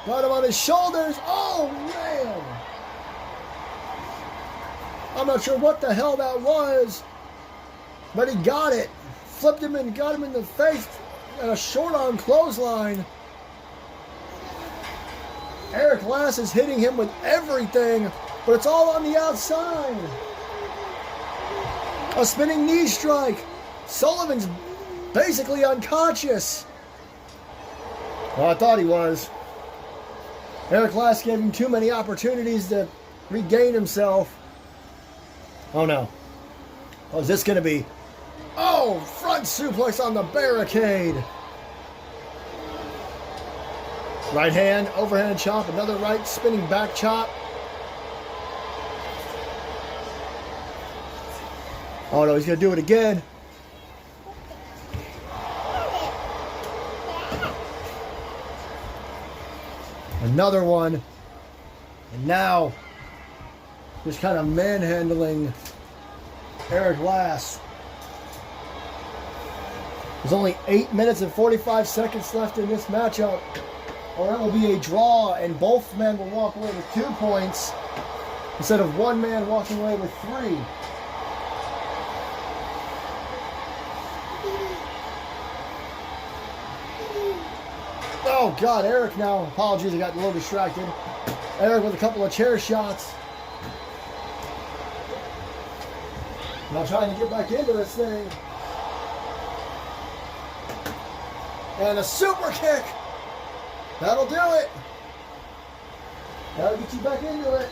Got him on his shoulders. Oh, man. I'm not sure what the hell that was, but he got it. Flipped him and got him in the face and a short arm clothesline. Eric Lass is hitting him with everything, but it's all on the outside. A spinning knee strike. Sullivan's basically unconscious. Well, I thought he was. Eric Lass gave him too many opportunities to regain himself. Oh no. What is this going to be? Oh, front suplex on the barricade. Right hand, overhand chop, another right spinning back chop. Oh no, he's going to do it again. Another one. And now, just kind of manhandling Eric Lass. There's only 8 minutes and 45 seconds left in this matchup, or it will be a draw, and both men will walk away with 2 points instead of one man walking away with 3. Oh God, Eric now. Apologies, I got a little distracted. Eric with a couple of chair shots. Now trying to get back into this thing. And a super kick. That'll do it. That'll get you back into it.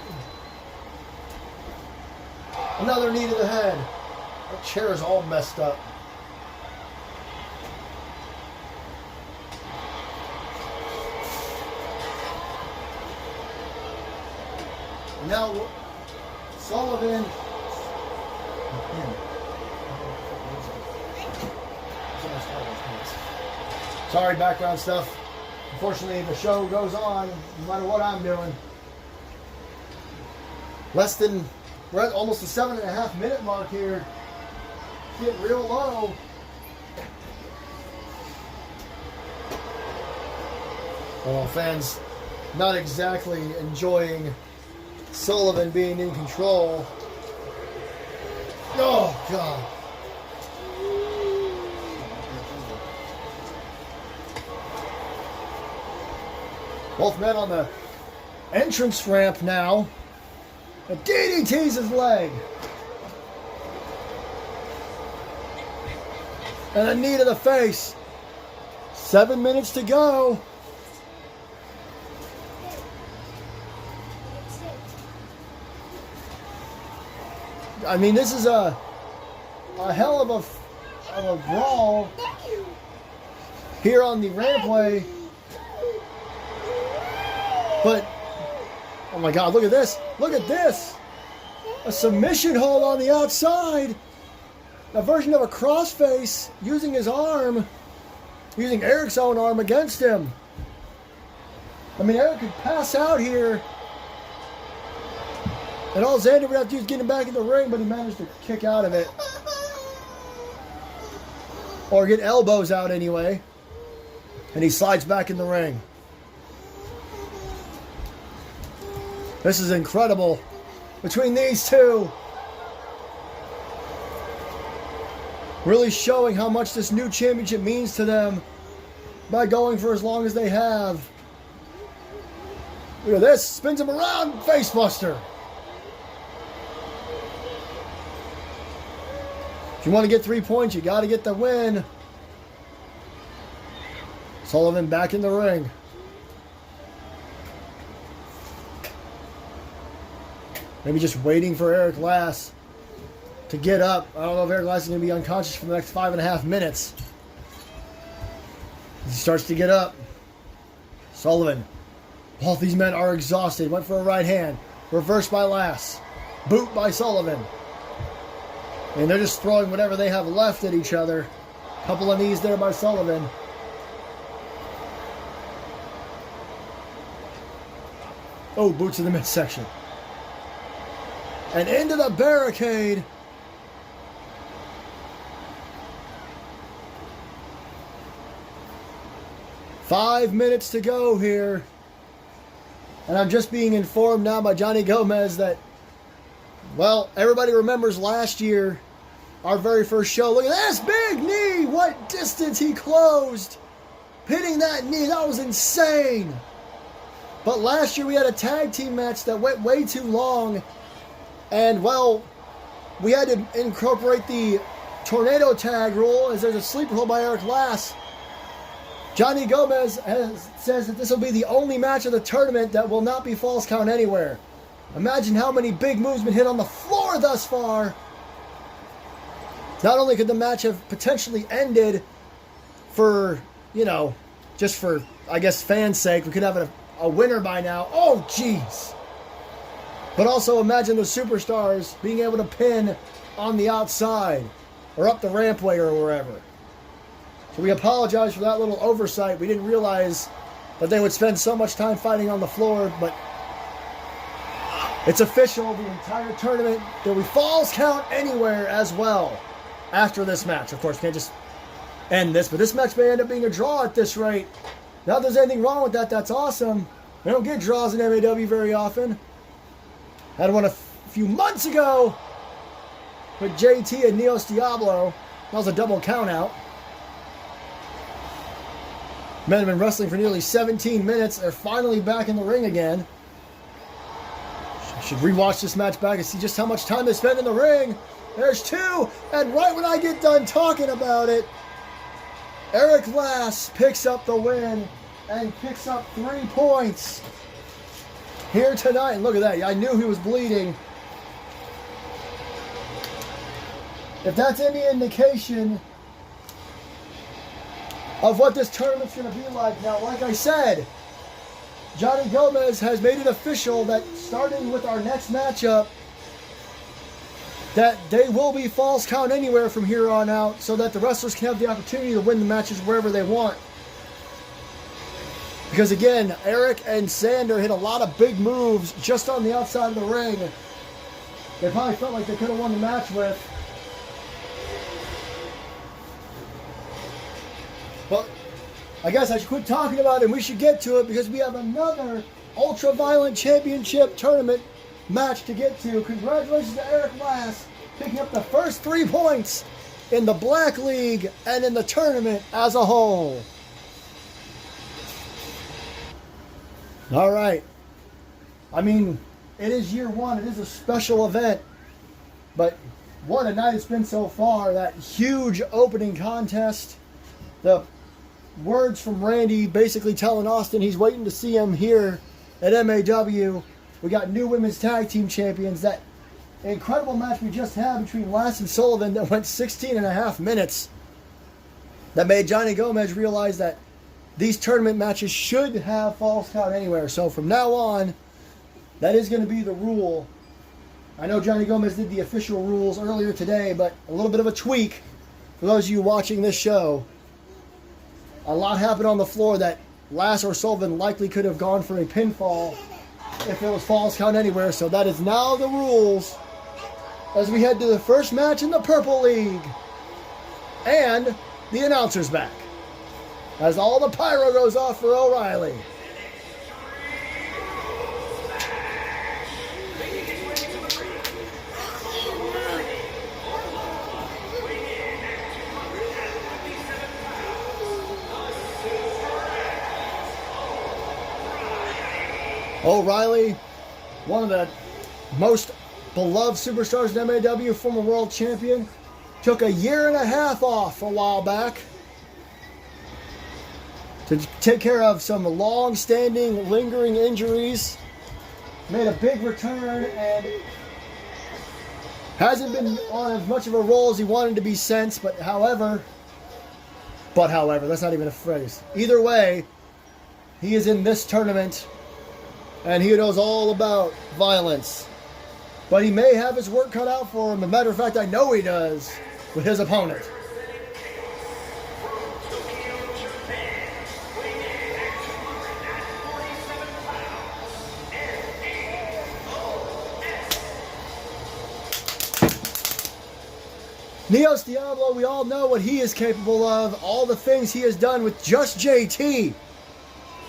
Another knee to the head. That chair is all messed up. Now, Sullivan. Sorry, background stuff. Unfortunately, the show goes on no matter what I'm doing. We're at almost the 7.5 minute mark here. Getting real low. Well, fans not exactly enjoying Sullivan being in control. Oh, God. Both men on the entrance ramp now. And DDT's his leg. And a knee to the face. 7 minutes to go. I mean, this is a hell of a brawl here on the rampway. But, oh my God, look at this. Look at this. A submission hold on the outside. A version of a crossface using his arm. Using Eric's own arm against him. I mean, Eric could pass out here. And all Xander would have to do is get him back in the ring, but he managed to kick out of it. Or get elbows out anyway. And he slides back in the ring. This is incredible between these two. Really showing how much this new championship means to them by going for as long as they have. Look at this. Spins him around. Facebuster. If you want to get 3 points, you got to get the win. Sullivan back in the ring. Maybe just waiting for Eric Lass to get up. I don't know if Eric Lass is going to be unconscious for the next 5.5 minutes. He starts to get up. Sullivan. Both these men are exhausted. Went for a right hand. Reversed by Lass. Boot by Sullivan. And they're just throwing whatever they have left at each other. Couple of knees there by Sullivan. Oh, boots in the midsection. And into the barricade. Five minutes to go here. And I'm just being informed now by Johnny Gomez that, well, everybody remembers last year, our very first show. Look at this big knee. What distance he closed. Hitting that knee. That was insane. But last year we had a tag team match that went way too long. And, well, we had to incorporate the tornado tag rule as there's a sleeper hold by Eric Lass. Johnny Gomez says that this will be the only match of the tournament that will not be false count anywhere. Imagine how many big moves been hit on the floor thus far. Not only could the match have potentially ended for, you know, just for, I guess, fans' sake, we could have a winner by now. Oh, jeez. But also imagine the superstars being able to pin on the outside or up the rampway or wherever. So we apologize for that little oversight. We didn't realize that they would spend so much time fighting on the floor, but it's official. The entire tournament, there will be falls count anywhere as well after this match. Of course, we can't just end this, but this match may end up being a draw at this rate. Not that there's anything wrong with that. That's awesome. We don't get draws in MAW very often. Had one a few months ago with JT and Neos Diablo. That was a double count out. Men have been wrestling for nearly 17 minutes. They're finally back in the ring again. I should rewatch this match back and see just how much time they spent in the ring. There's two. And right when I get done talking about it, Eric Lass picks up the win and picks up 3 points here tonight. And look at that. I knew he was bleeding. If that's any indication of what this tournament's going to be like. Now, like I said, Johnny Gomez has made it official that starting with our next matchup, that they will be falls count anywhere from here on out so that the wrestlers can have the opportunity to win the matches wherever they want. Because again, Eric and Xander hit a lot of big moves just on the outside of the ring. They probably felt like they could have won the match with. But I guess I should quit talking about it and we should get to it because we have another Ultra Violent Championship tournament match to get to. Congratulations to Eric Lass picking up the first 3 points in the Black League and in the tournament as a whole. All right. I mean, it is year one. It is a special event. But what a night it's been so far. That huge opening contest. The words from Randy basically telling Austin he's waiting to see him here at MAW. We got new women's tag team champions. That incredible match we just had between Lass and Sullivan that went 16 and a half minutes. That made Johnny Gomez realize that these tournament matches should have falls count anywhere. So from now on, that is going to be the rule. I know Johnny Gomez did the official rules earlier today, but a little bit of a tweak for those of you watching this show. A lot happened on the floor that Lass or Sullivan likely could have gone for a pinfall if it was falls count anywhere. So that is now the rules as we head to the first match in the Purple League. And the announcer's back as all the pyro goes off for O'Reilly. O'Reilly, one of the most beloved superstars in MAW, former world champion, took a year and a half off a while back to take care of some long-standing, lingering injuries. Made a big return and hasn't been on as much of a roll as he wanted to be since, but however, that's not even a phrase. Either way, he is in this tournament and he knows all about violence. But he may have his work cut out for him. As a matter of fact, I know he does with his opponent. Neos Diablo, we all know what he is capable of. All the things he has done with just JT.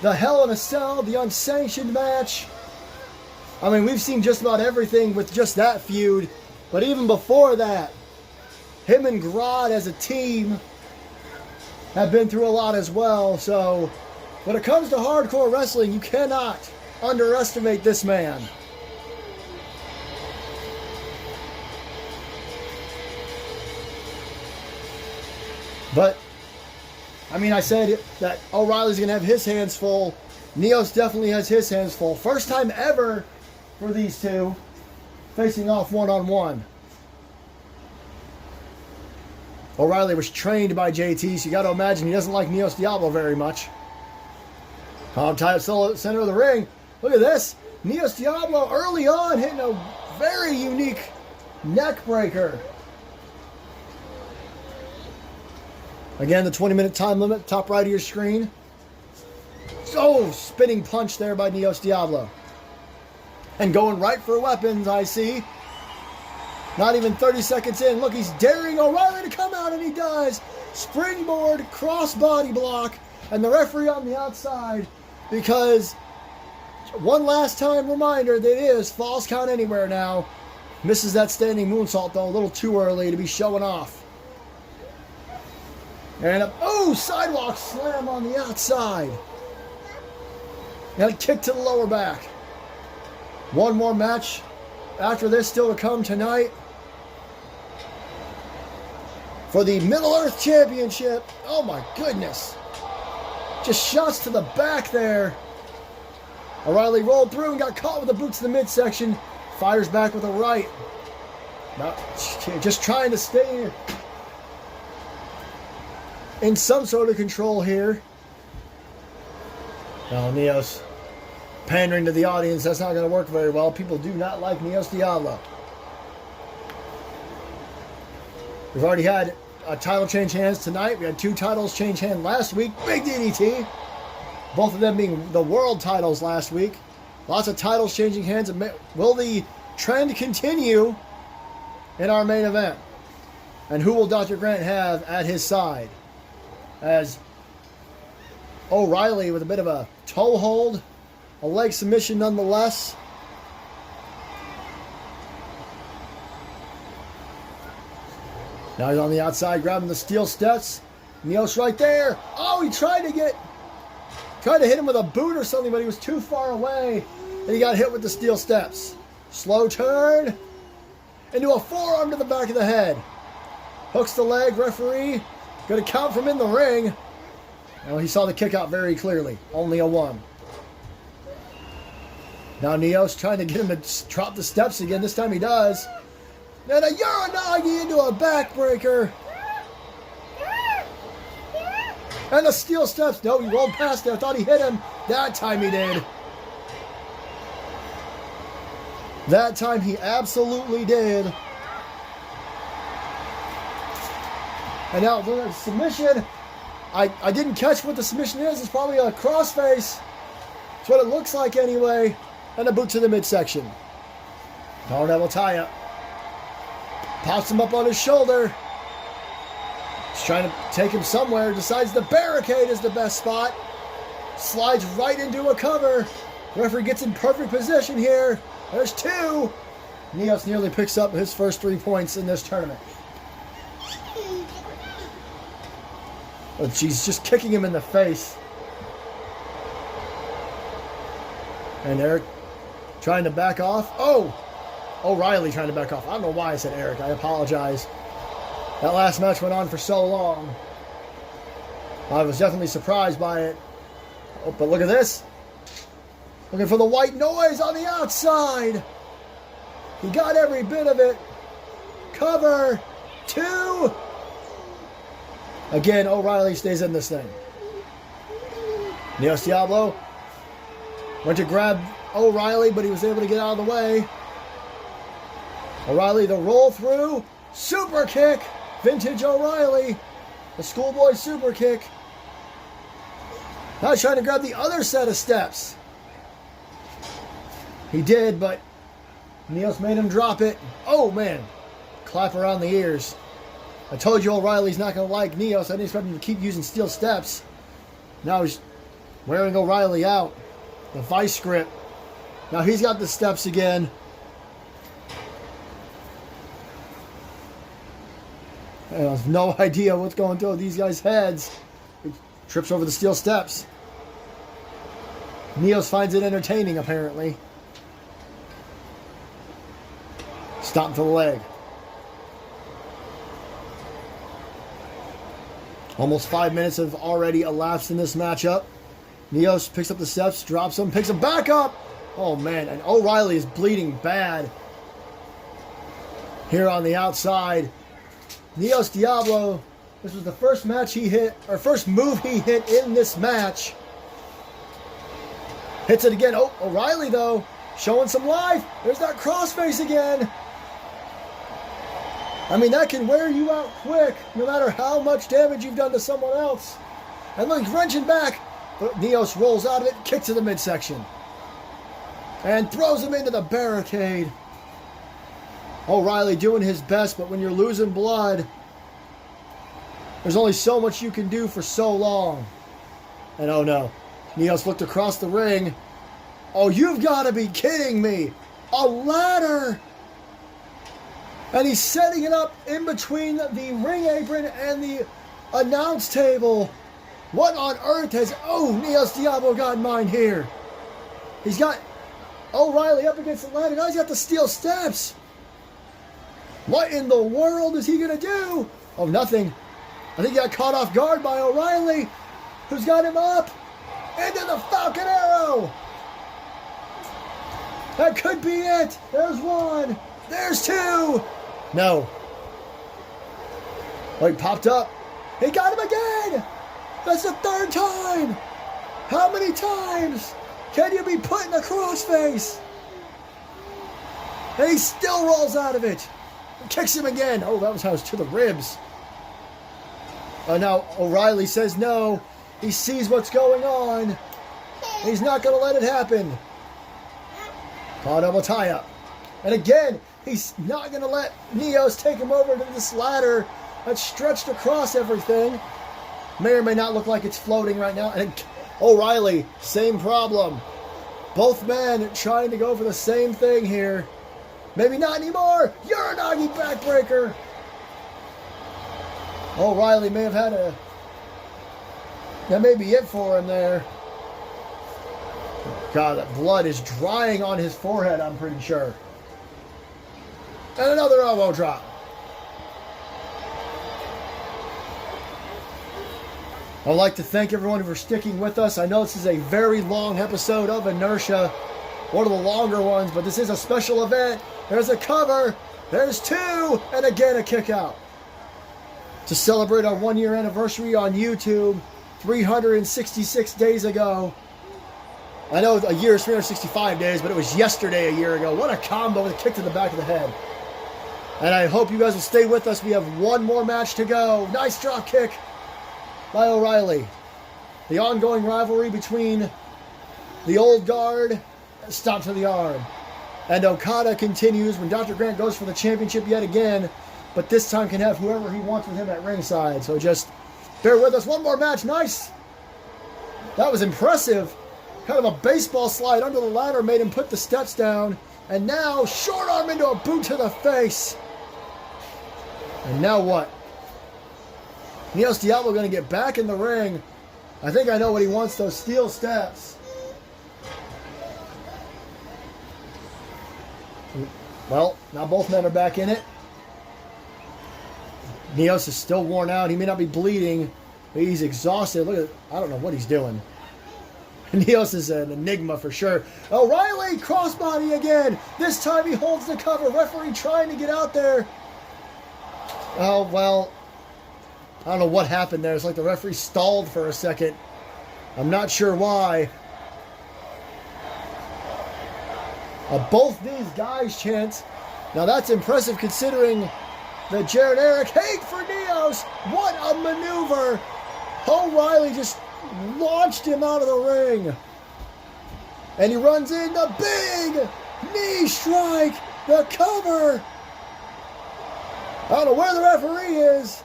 The Hell in a Cell, the unsanctioned match. I mean, we've seen just about everything with just that feud. But even before that, him and Grodd as a team have been through a lot as well. So, when it comes to hardcore wrestling, you cannot underestimate this man. But, I mean, I said that O'Reilly's going to have his hands full. Neos definitely has his hands full. First time ever for these two facing off one-on-one. O'Reilly was trained by JT, so you got to imagine he doesn't like Neos Diablo very much. Tight center of the ring. Look at this. Neos Diablo early on hitting a very unique neck breaker. Again, the 20-minute time limit, top right of your screen. Oh, spinning punch there by Neos Diablo. And going right for weapons, I see. Not even 30 seconds in. Look, he's daring O'Reilly to come out, and he does. Springboard, crossbody block, and the referee on the outside. Because, one last time reminder, that it is falls count anywhere now. Misses that standing moonsault, though, a little too early to be showing off. And sidewalk slam on the outside. And a kick to the lower back. One more match after this still to come tonight. For the Middle Earth Championship. Oh my goodness. Just shots to the back there. O'Reilly rolled through and got caught with the boots in the midsection. Fires back with a right. Just trying to stay in some sort of control here. Oh, Neos pandering to the audience. That's not going to work very well. People do not like Neos Diablo. We've already had a title change hands tonight. We had 2 titles change hands last week. Big DDT. Both of them being the world titles last week. Lots of titles changing hands. Will the trend continue in our main event? And who will Dr. Grant have at his side? As O'Reilly with a bit of a toe hold, a leg submission nonetheless. Now he's on the outside grabbing the steel steps. Neos right there. Oh, he tried to hit him with a boot or something, but he was too far away. And he got hit with the steel steps. Slow turn into a forearm to the back of the head. Hooks the leg, referee. Going to count from in the ring. Well, he saw the kick out very clearly. Only a 1. Now Neos trying to get him to drop the steps again. This time he does. Then a Uranagi into a backbreaker. And the steel steps. No, he rolled past it. I thought he hit him. That time he did. That time he absolutely did. And now the submission. I didn't catch what the submission is. It's probably a crossface. That's what it looks like anyway. And a boot to the midsection. Devil tie-up. Pops him up on his shoulder. He's trying to take him somewhere. Decides the barricade is the best spot. Slides right into a cover. Referee gets in perfect position here. There's two. Neos nearly picks up his first 3 points in this tournament. But she's just kicking him in the face. And Eric trying to back off. Oh! O'Reilly trying to back off. I don't know why I said Eric. I apologize. That last match went on for so long. I was definitely surprised by it. Oh, but look at this. Looking for the white noise on the outside. He got every bit of it. Cover. 2. Again, O'Reilly stays in this thing. Neos Diablo went to grab O'Reilly, but he was able to get out of the way. O'Reilly, the roll through. Super kick. Vintage O'Reilly. The schoolboy super kick. Now he's trying to grab the other set of steps. He did, but Neos made him drop it. Oh, man. Clap around the ears. I told you O'Reilly's not going to like Neos. I didn't expect him to keep using steel steps. Now he's wearing O'Reilly out. The vice grip. Now he's got the steps again. I have no idea what's going through these guys' heads. He trips over the steel steps. Neos finds it entertaining, apparently. Stomp to the leg. Almost 5 minutes have already elapsed in this matchup. Neos picks up the steps, drops them, picks them back up. Oh, man. And O'Reilly is bleeding bad here on the outside. Neos Diablo, this was the first match he hit, or first move he hit in this match. Hits it again. Oh, O'Reilly, though, showing some life. There's that crossface again. I mean, that can wear you out quick, no matter how much damage you've done to someone else. And look, he's wrenching back. But Neos rolls out of it, kicks to the midsection. And throws him into the barricade. O'Reilly doing his best, but when you're losing blood, there's only so much you can do for so long. And oh no, Neos looked across the ring. Oh, you've got to be kidding me. A ladder. And he's setting it up in between the ring apron and the announce table. What on earth has... Oh, Neos Diablo got mine here. He's got O'Reilly up against the ladder. Now he's got the steel steps. What in the world is he going to do? Oh, nothing. I think he got caught off guard by O'Reilly, who's got him up into the Falcon Arrow. That could be it. There's one. There's two. No. Oh, he popped up. He got him again. That's the third time. How many times can you be put in a crossface? And he still rolls out of it. Kicks him again. Oh, that was how it was to the ribs. Now O'Reilly says no. He sees what's going on. He's not going to let it happen. Double tie-up. And again, he's not going to let Neos take him over to this ladder that's stretched across everything. May or may not look like it's floating right now. And O'Reilly, same problem. Both men trying to go for the same thing here. Maybe not anymore. Uranagi backbreaker. O'Reilly may have had a... That may be it for him there. God, that blood is drying on his forehead, I'm pretty sure. And another elbow drop. I'd like to thank everyone for sticking with us. I know this is a very long episode of Inertia. One of the longer ones, but this is a special event. There's a cover. There's 2, and again a kick out. To celebrate our 1-year anniversary on YouTube, 366 days ago. I know a year is 365 days, but it was yesterday a year ago. What a combo with a kick to the back of the head. And I hope you guys will stay with us. We have 1 more match to go. Nice drop kick by O'Reilly. The ongoing rivalry between the old guard, stop to the arm. And Okada continues when Dr. Grant goes for the championship yet again, but this time can have whoever he wants with him at ringside. So just bear with us. 1 more match. Nice. That was impressive. Kind of a baseball slide under the ladder made him put the steps down. And now short arm into a boot to the face. And now what? Neos Diablo going to get back in the ring. I think I know what he wants, those steel steps. Well, now both men are back in it. Neos is still worn out. He may not be bleeding, but he's exhausted. Look at, I don't know what he's doing. Neos is an enigma for sure. O'Reilly, crossbody again. This time he holds the cover. Referee trying to get out there. Oh, well, I don't know what happened there. It's like the referee stalled for a second. I'm not sure why. Both these guys chant. Now that's impressive considering the Jared Eric hate for Neos. What a maneuver. O'Reilly just launched him out of the ring. And he runs in the big knee strike. The cover. I don't know where the referee is,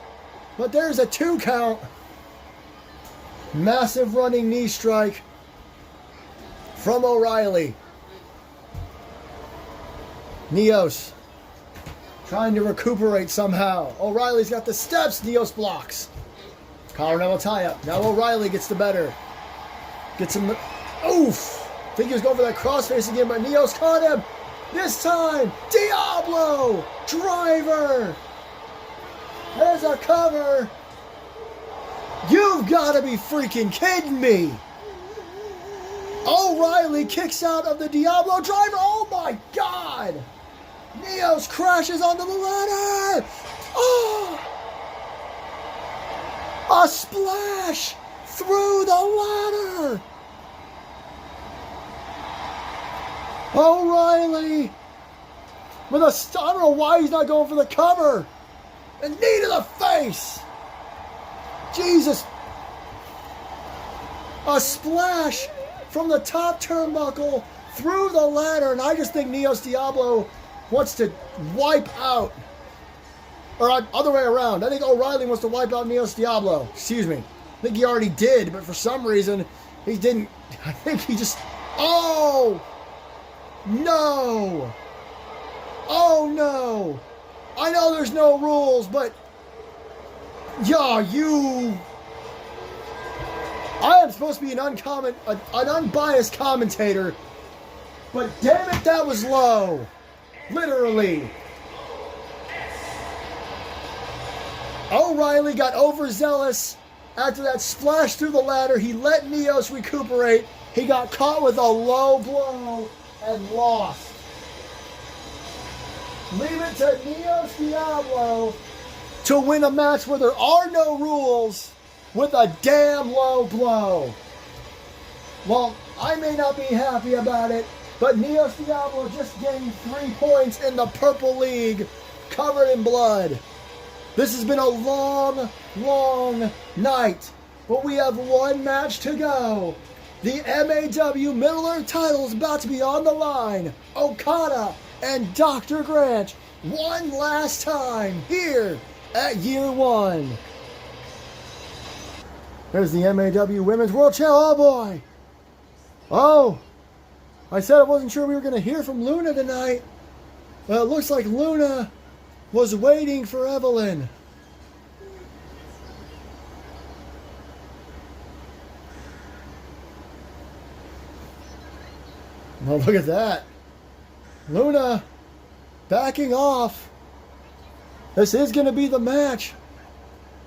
but there's a 2 count. Massive running knee strike from O'Reilly. Neos trying to recuperate somehow. O'Reilly's got the steps. Neos blocks. Collar now tie up. Now O'Reilly gets the better. Gets him. Oof. I think he was going for that crossface again, but Neos caught him. This time, Diablo driver. There's a cover. You've got to be freaking kidding me. O'Reilly kicks out of the Diablo driver. Oh my God. Neos crashes onto the ladder. Oh. A splash through the ladder. O'Reilly with a, I don't know why he's not going for the cover. A knee to the face. Jesus. A splash from the top turnbuckle through the ladder. And I just think Neos Diablo wants to wipe out. Or other way around. I think O'Reilly wants to wipe out Neos Diablo. Excuse me. I think he already did, but for some reason, he didn't. I think he just... Oh! No! Oh, no! I know there's no rules, but... Yeah, you... I am supposed to be an unbiased commentator, but damn it, that was low. Literally. O'Reilly got overzealous after that splash through the ladder. He let Neos recuperate. He got caught with a low blow and lost. Leave it to Neos Diablo to win a match where there are no rules with a damn low blow. Well, I may not be happy about it, but Neos Diablo just gained 3 points in the Purple League, covered in blood. This has been a long, long night, but we have 1 match to go. The MAW Middle Earth title is about to be on the line. Okada and Dr. Grant, one last time here at Year 1. There's the MAW Women's World Challenge. Oh boy. Oh, I said I wasn't sure we were going to hear from Luna tonight. Well, it looks like Luna was waiting for Evelyn. Well, look at that. Luna backing off. This is going to be the match.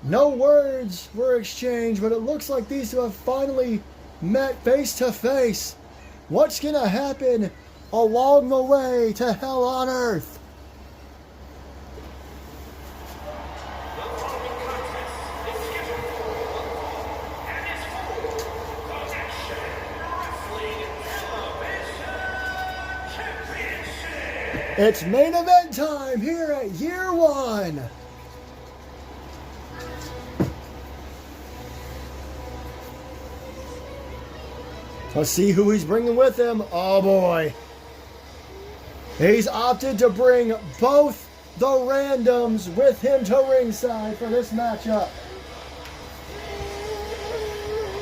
No words were exchanged, but it looks like these two have finally met face to face. What's going to happen along the way to Hell on Earth? It's main event time here at Year One. Let's see who he's bringing with him. Oh boy. He's opted to bring both the randoms with him to ringside for this matchup.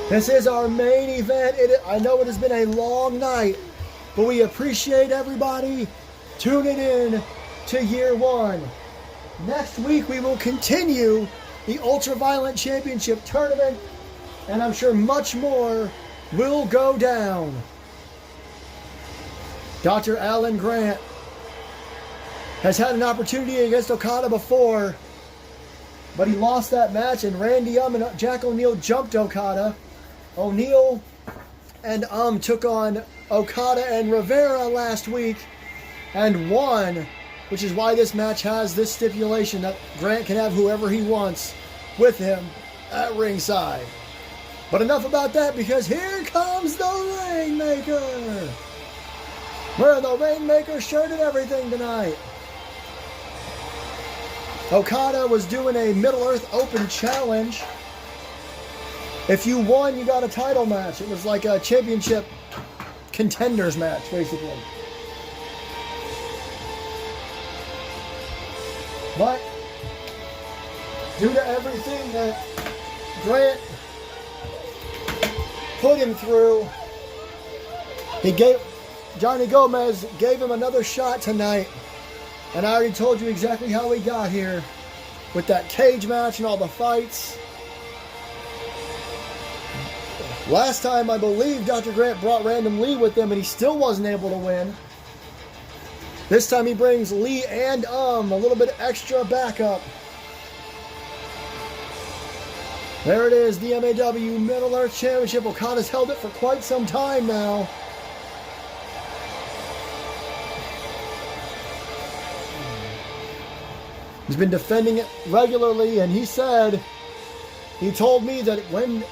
This is our main event. I know it has been a long night, but we appreciate everybody tuning in to Year One. Next week we will continue the Ultraviolent Championship Tournament, and I'm sure much more will go down. Dr. Alan Grant has had an opportunity against Okada before, but he lost that match, and Randy and Jack O'Neil jumped Okada. O'Neil and took on Okada and Rivera last week and won, which is why this match has this stipulation that Grant can have whoever he wants with him at ringside. But enough about that, because here comes the Rainmaker. Wearing the Rainmaker shirt and everything tonight. Okada was doing a Middle-earth Open Challenge. If you won, you got a title match. It was like a championship contenders match, basically. But due to everything that Grant put him through, Johnny Gomez gave him another shot tonight. And I already told you exactly how he got here with that cage match and all the fights. Last time, I believe Dr. Grant brought Random Lee with him and he still wasn't able to win. This time he brings Lee and a little bit extra backup. There it is, the MAW Middle-earth Championship. Okada's held it for quite some time now. He's been defending it regularly, and he told me that when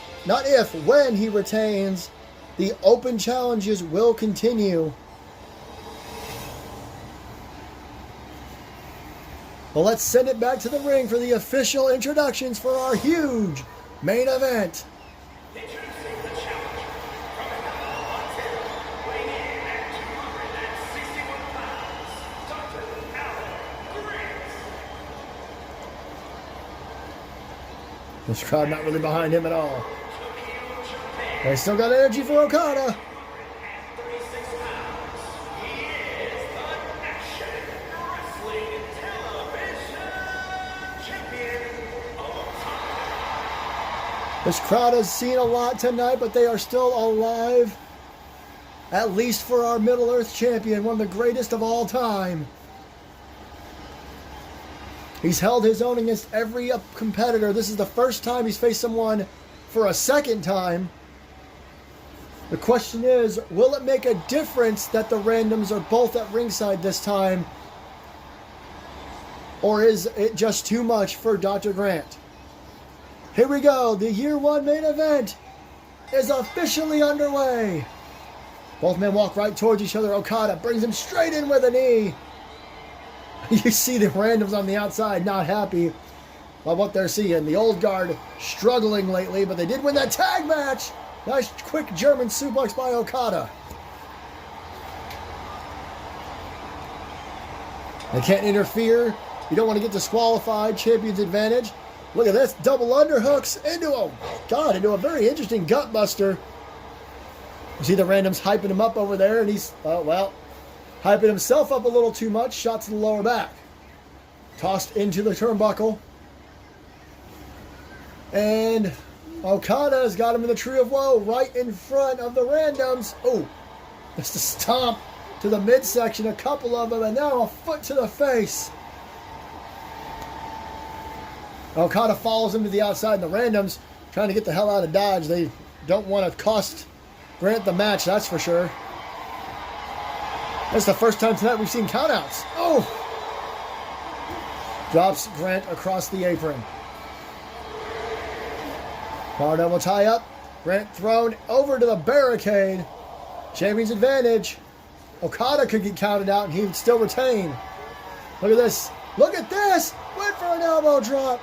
he retains, the open challenges will continue. Well, let's send it back to the ring for the official introductions for our huge main event. Introducing the challenger from Montana, weighing in at 261 pounds, Dr. Alan Grant. This crowd not really behind him at all. They still got energy for Okada. This crowd has seen a lot tonight, but they are still alive. At least for our Middle-earth champion, one of the greatest of all time. He's held his own against every competitor. This is the first time he's faced someone for a second time. The question is, will it make a difference that the randoms are both at ringside this time? Or is it just too much for Dr. Grant? Here we go. The Year One main event is officially underway. Both men walk right towards each other. Okada brings him straight in with a knee. You see the randoms on the outside not happy about what they're seeing. The old guard struggling lately, but they did win that tag match. Nice quick German suplex by Okada. They can't interfere. You don't want to get disqualified. Champion's advantage. Look at this. Double underhooks into a very interesting gut buster. You see the randoms hyping him up over there, and he's, hyping himself up a little too much. Shot to the lower back. Tossed into the turnbuckle. And Okada's got him in the tree of woe right in front of the randoms. Oh, just a stomp to the midsection, a couple of them, and now a foot to the face. Okada follows him to the outside, and the randoms trying to get the hell out of Dodge. They don't want to cost Grant the match, that's for sure. That's the first time tonight we've seen countouts. Oh! Drops Grant across the apron. Power double tie up. Grant thrown over to the barricade. Champion's advantage. Okada could get counted out and he would still retain. Look at this. Look at this. Went for an elbow drop.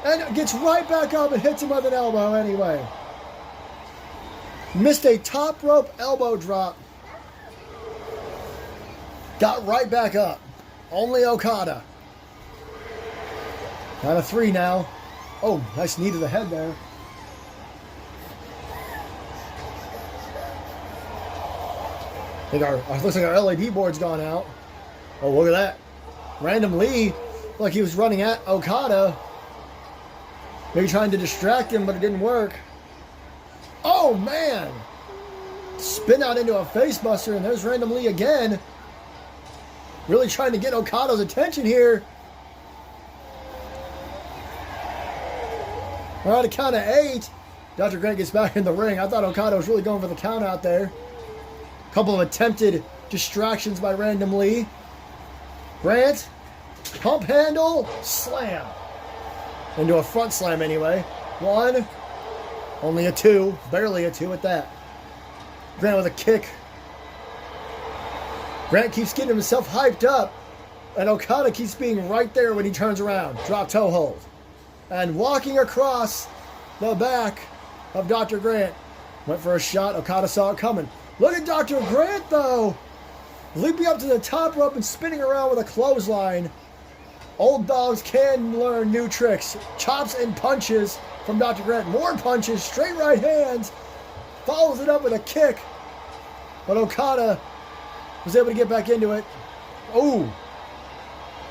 And gets right back up and hits him with an elbow anyway. Missed a top rope elbow drop. Got right back up. Only Okada. Count of 3 now. Oh, nice knee to the head there. I think looks like our LED board's gone out. Oh, look at that. Random Lee, like he was running at Okada. Maybe trying to distract him, but it didn't work. Oh, man. Spin out into a facebuster, and there's Random Lee again. Really trying to get Okada's attention here. All right, a count of 8. Dr. Grant gets back in the ring. I thought Okada was really going for the count out there. A couple of attempted distractions by Random Lee. Grant, pump handle, slam. Into a front slam anyway. 1, only a 2, barely a 2 at that. Grant with a kick. Grant keeps getting himself hyped up, and Okada keeps being right there when he turns around. Drop toe hold. And walking across the back of Dr. Grant. Went for a shot. Okada saw it coming. Look at Dr. Grant, though. Leaping up to the top rope and spinning around with a clothesline. Old dogs can learn new tricks. Chops and punches from Dr. Grant. More punches. Straight right hands. Follows it up with a kick. But Okada was able to get back into it. Oh.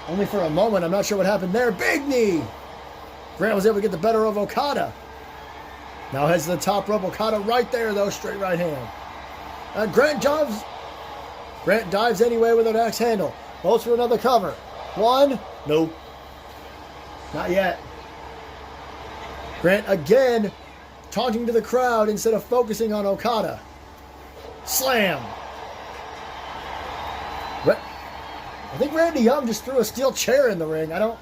Only for a moment. I'm not sure what happened there. Big knee. Grant was able to get the better of Okada. Now heads to the top rope. Okada right there, though. Straight right hand. Grant dives anyway with an axe handle. Goes for another cover. 1. Nope. Not yet. Grant again taunting to the crowd instead of focusing on Okada. Slam. I think Randy Young just threw a steel chair in the ring. I don't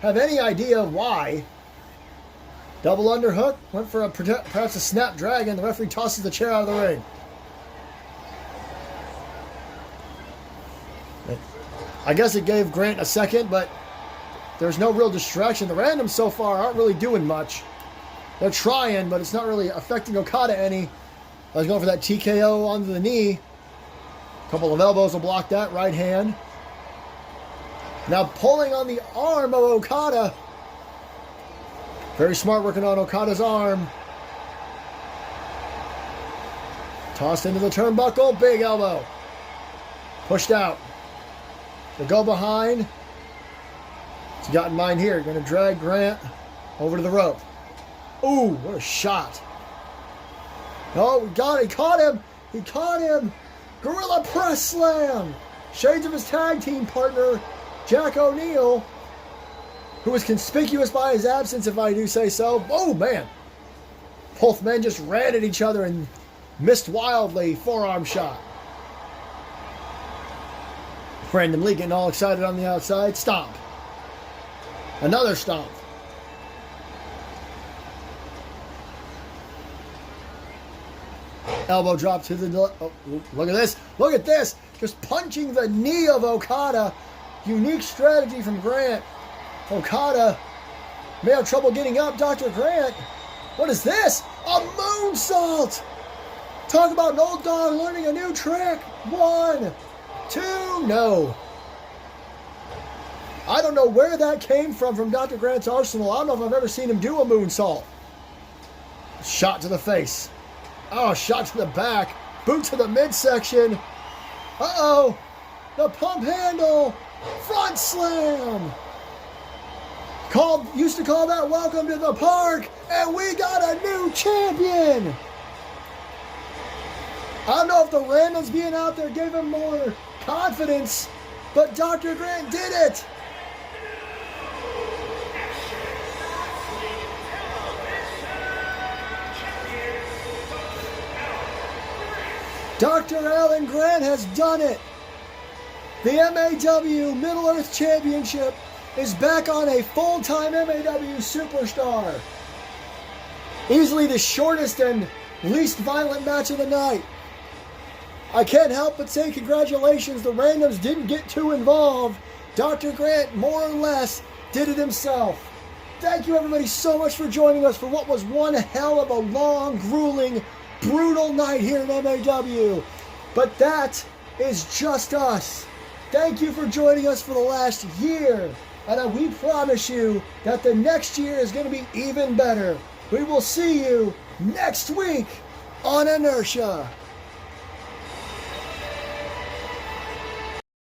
have any idea why. Double underhook. Went for perhaps a snapdragon. The referee tosses the chair out of the ring. I guess it gave Grant a second, but there's no real distraction. The randoms so far aren't really doing much. They're trying, but it's not really affecting Okada any. I was going for that TKO onto the knee. A couple of elbows will block that. Right hand. Now pulling on the arm of Okada. Very smart working on Okada's arm. Tossed into the turnbuckle. Big elbow. Pushed out. The go behind. What's he got in mind here? Going to drag Grant over to the rope. Ooh, what a shot. Oh, we got it. He caught him. He caught him. Gorilla press slam. Shades of his tag team partner, Jack O'Neal, who was conspicuous by his absence, if I do say so. Oh, man. Both men just ran at each other and missed wildly. Forearm shot. Brandon Lee getting all excited on the outside. Stomp. Another stomp. Elbow drop to the... Oh, look at this. Look at this. Just punching the knee of Okada. Unique strategy from Grant. Okada may have trouble getting up. Dr. Grant. What is this? A moonsault. Talk about an old dog learning a new trick. 1, 2, no. I don't know where that came from Dr. Grant's arsenal. I don't know if I've ever seen him do a moonsault. Shot to the face. Oh, shot to the back. Boot to the midsection. Uh-oh. The pump handle. Front slam. Used to call that welcome to the park. And we got a new champion. I don't know if the randoms being out there gave him more confidence, but Dr. Grant did it. Dr. Alan Grant has done it. The MAW Middle Earth Championship is back on a full-time MAW superstar. Easily the shortest and least violent match of the night. I can't help but say congratulations. The randoms didn't get too involved. Dr. Grant, more or less, did it himself. Thank you, everybody, so much for joining us for what was one hell of a long, grueling, brutal night here at MAW. But that is just us. Thank you for joining us for the last year. And we promise you that the next year is going to be even better. We will see you next week on Inertia.